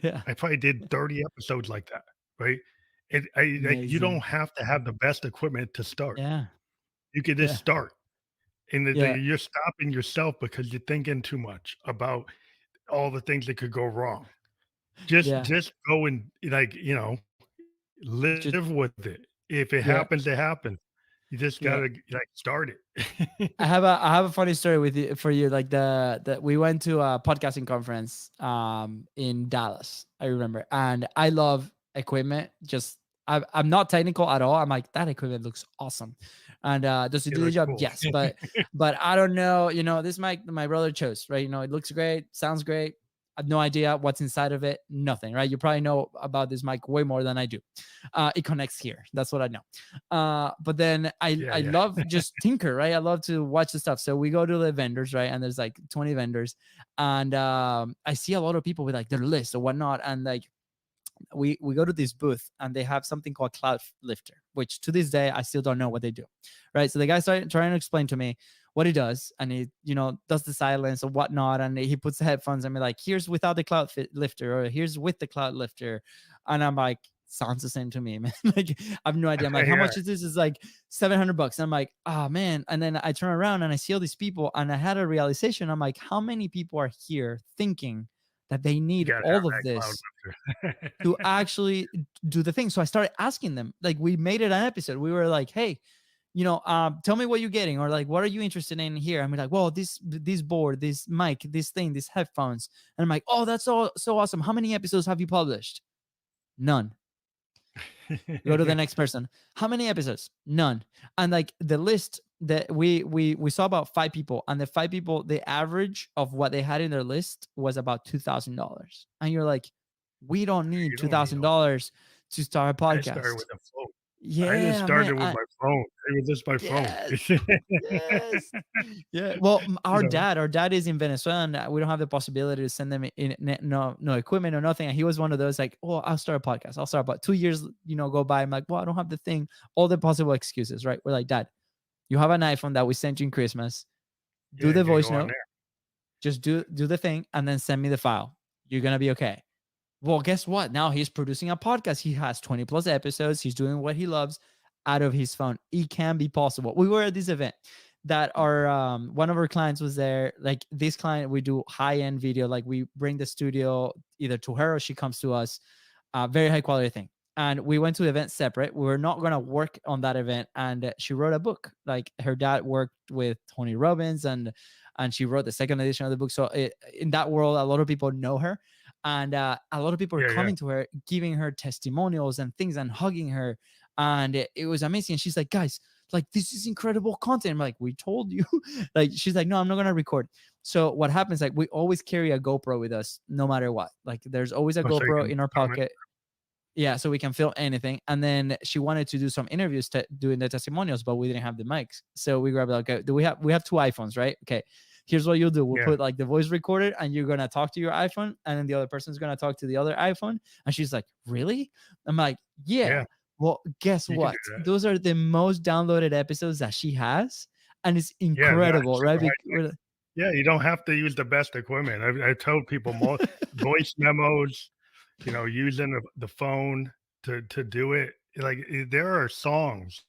Yeah. I probably did 30 episodes like that, right? And I like you don't Amazing. have to have the best equipment to start. Yeah. You could just Yeah. start. And Yeah. you're stopping yourself because you're thinking too much about all the things that could go wrong. Yeah. Just go and, like, live Just, with it. If it happens, yeah. it happens. You just gotta, Yeah. like, start it. I have a funny story with you for you. Like the we went to a podcasting conference in Dallas, I remember. And I love equipment. Just I'm not technical at all. I'm like, that equipment looks awesome. And does it It do the looks job? cool. Yes, but I don't know. This mic my brother chose, right? It looks great, sounds great. I have no idea what's inside of it. Nothing, right? You probably know about this mic way more than I do. It connects here. That's what I know. But then Yeah, I yeah. love just tinker, right? I love to watch the stuff. So we go to the vendors, right? And there's like 20 vendors, and I see a lot of people with like their list or whatnot, and like we go to this booth and they have something called Cloud Lifter, which to this day I still don't know what they do, right? So the guy started trying to explain to me what he does, and he does the silence or whatnot, and he puts the headphones and be like, here's without the Lifter, or here's with the Cloud Lifter, and I'm like, sounds the same to me, man. Like, I have no idea. I'm like, how Yeah, much is this? Is like $700. I'm like, oh man. And then I turn around and I see all these people, and I had a realization. I'm like, how many people are here thinking that they you need gotta have all of that cloud this lifter. to actually do the thing? So I started asking them, like, we made it an episode. We were like, hey, tell me what you're getting, or like, what are you interested in here? I'm like, well, this board, this mic, this thing, these headphones. And I'm like, oh, that's all so awesome. How many episodes have you published? None. Go to the next person. How many episodes? None. And like the list that we saw about 5 people, and the 5 people, the average of what they had in their list was about $2,000. And you're like, we don't need You two don't need thousand all dollars to start a I started with podcast. a phone. I just Yeah, man. started with my phone. It was just my phone. Yes, yes. Yeah. Well, You know? our dad is in Venezuela, and we don't have the possibility to send them no equipment or nothing. And he was one of those like, oh, I'll start a podcast. I'll start about 2 years, go by. I'm like, well, I don't have the thing. All the possible excuses, right? We're like, Dad, you have an iPhone that we sent you in Christmas. Do Yeah, the you can voice go on note. there. Just do the thing, and then send me the file. You're gonna be okay. Well, guess what? Now he's producing a podcast. He has 20 plus episodes. He's doing what he loves out of his phone. It can be possible. We were at this event that our one of our clients was there. Like, this client, we do high-end video. Like, we bring the studio either to her or she comes to us. Very high quality thing. And we went to the event separate. We were not gonna work on that event. And she wrote a book. Like, her dad worked with Tony Robbins, and she wrote the second edition of the book. So in that world, a lot of people know her. And a lot of people are Yeah, yeah. coming to her, giving her testimonials and things, and hugging her. And it was amazing. She's like, guys, like, this is incredible content. I'm like, we told you. Like, she's like, no, I'm not going to record. So what happens, like, we always carry a GoPro with us no matter what. Like, there's always a Oh, so you GoPro can in our film it? pocket. Yeah, so we can film anything. And then she wanted to do some interviews doing the testimonials, but we didn't have the mics. So we grabbed, like, do we have 2 iPhones, right? Okay, here's what you'll do. We'll Yeah. put like the voice recorder, and you're gonna talk to your iPhone, and then the other person's gonna talk to the other iPhone. And she's like, really? I'm like, yeah. Yeah. Well, guess You can what? do that. Those are the most downloaded episodes that she has, and it's Yeah, that's incredible, right? super high tech. Yeah, you don't have to use the best equipment. I've told people voice memos, using the phone to do it. Like, there are songs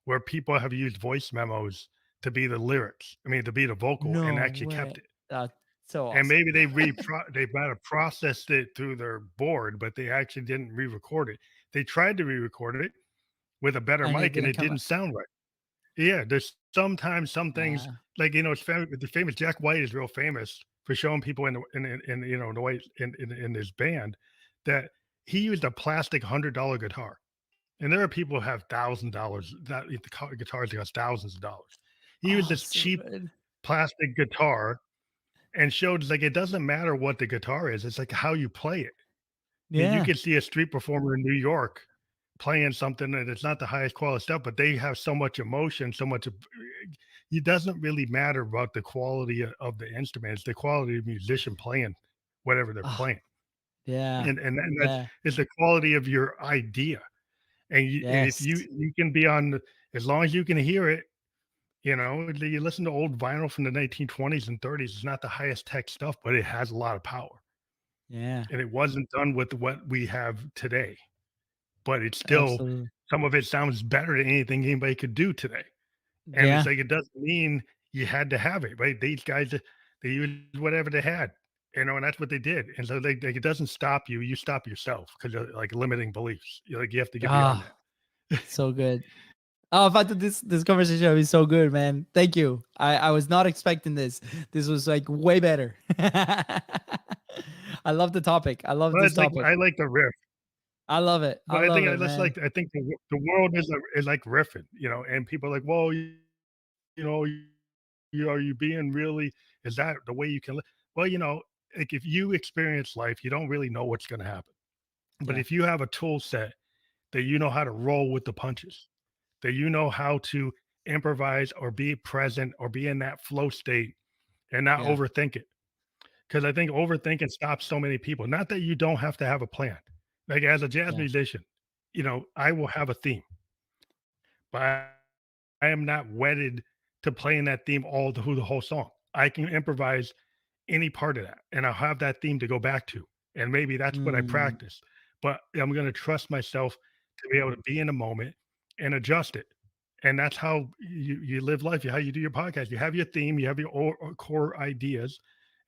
where people have used voice memos to be the lyrics. I mean, to be the vocal, and No actually kept way. it. That's so And awesome. maybe they might have processed it through their board, but they actually didn't re-record it. They tried to re-record it with a better And it mic, and didn't it come didn't out. sound right. Yeah, there's sometimes some things Yeah. like, it's the famous Jack White is real famous for showing people in the in the white in his band that he used a plastic $100 guitar. And there are people who have $1,000 that the guitars that cost thousands of dollars. He used Oh, this so cheap good. plastic guitar and showed like it doesn't matter what the guitar is, it's like how you play it. And you Yeah. can see a street performer in New York playing something that it's not the highest quality stuff, but they have so much emotion, so much. It doesn't really matter about the quality of the instrument; it's the quality of the musician playing whatever they're Oh, playing, yeah. and that's Yeah. is the quality of your idea. And if Yes. you can be on as long as you can hear it, you listen to old vinyl from the 1920s and 30s. It's not the highest tech stuff, but it has a lot of power, Yeah. and it wasn't done with what we have today. But it's still Absolutely. some of it sounds better than anything anybody could do today. And it's Yeah. like it doesn't mean you had to have it, right? These guys, they used whatever they had, and that's what they did. And so they it doesn't stop you. You stop yourself because of like limiting beliefs. You have to get beyond Ah, that. so good. Oh, I thought this conversation would be so good, man. Thank you. I was not expecting this. This was like way better. I love the topic. I love But this it's like topic. I like the riff, I love it. I but I love think I it, just man. like I think the world is like riffing, and people are like, well, know, are you being really? Is that the way you can? Well, like if you experience life, you don't really know what's going to happen. But Yeah. if you have a tool set that you know how to roll with the punches, that you know how to improvise or be present or be in that flow state and not Yeah. overthink it. Because I think overthinking stops so many people. Not that you don't have to have a plan. Like as a jazz Yeah. musician, I will have a theme, but I am not wedded to playing that theme all through the whole song. I can improvise any part of that, and I'll have that theme to go back to, and maybe that's what I Mm, practice. But I'm going to trust myself to be able to be in a moment and adjust it. And that's how you live life. How you do your podcast. You have your theme, you have your core ideas,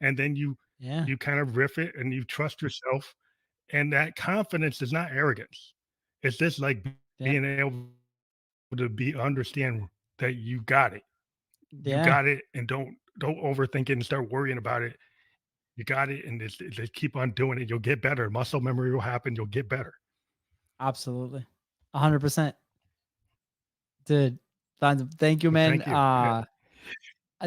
and then you yeah. you kind of riff it, and you trust yourself. And that confidence is not arrogance. It's just like Yeah. being able to be understand that you got it. You Yeah. got it, and don't overthink it and start worrying about it. You got it, and just keep on doing it. You'll get better. Muscle memory will happen. You'll get better. Absolutely. 100%. Dude, thank you, Well, man. thank you. Yeah,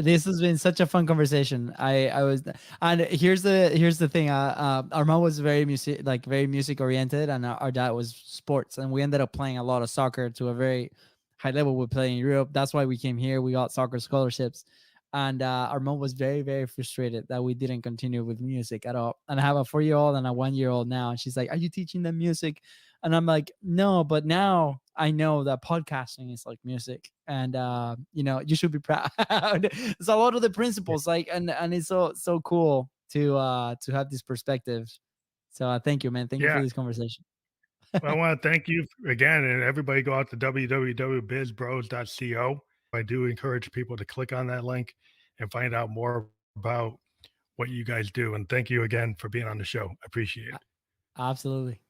This has been such a fun conversation. I was, and here's the thing. Our mom was very music oriented, and our dad was sports, and we ended up playing a lot of soccer to a very high level. We play in Europe. That's why we came here. We got soccer scholarships, and our mom was very very frustrated that we didn't continue with music at all. And I have a 4-year old and a 1-year old now, and she's like, "Are you teaching them music?" And I'm like, no, but now I know that podcasting is like music, and you should be proud. It's a lot of the yeah, principles, like, and it's so cool to have this perspective. So thank you, man. Thank you for yeah. this conversation. Well, I want to thank you again, and everybody go out to www.bizbros.co. I do encourage people to click on that link and find out more about what you guys do. And thank you again for being on the show. I appreciate it. Absolutely.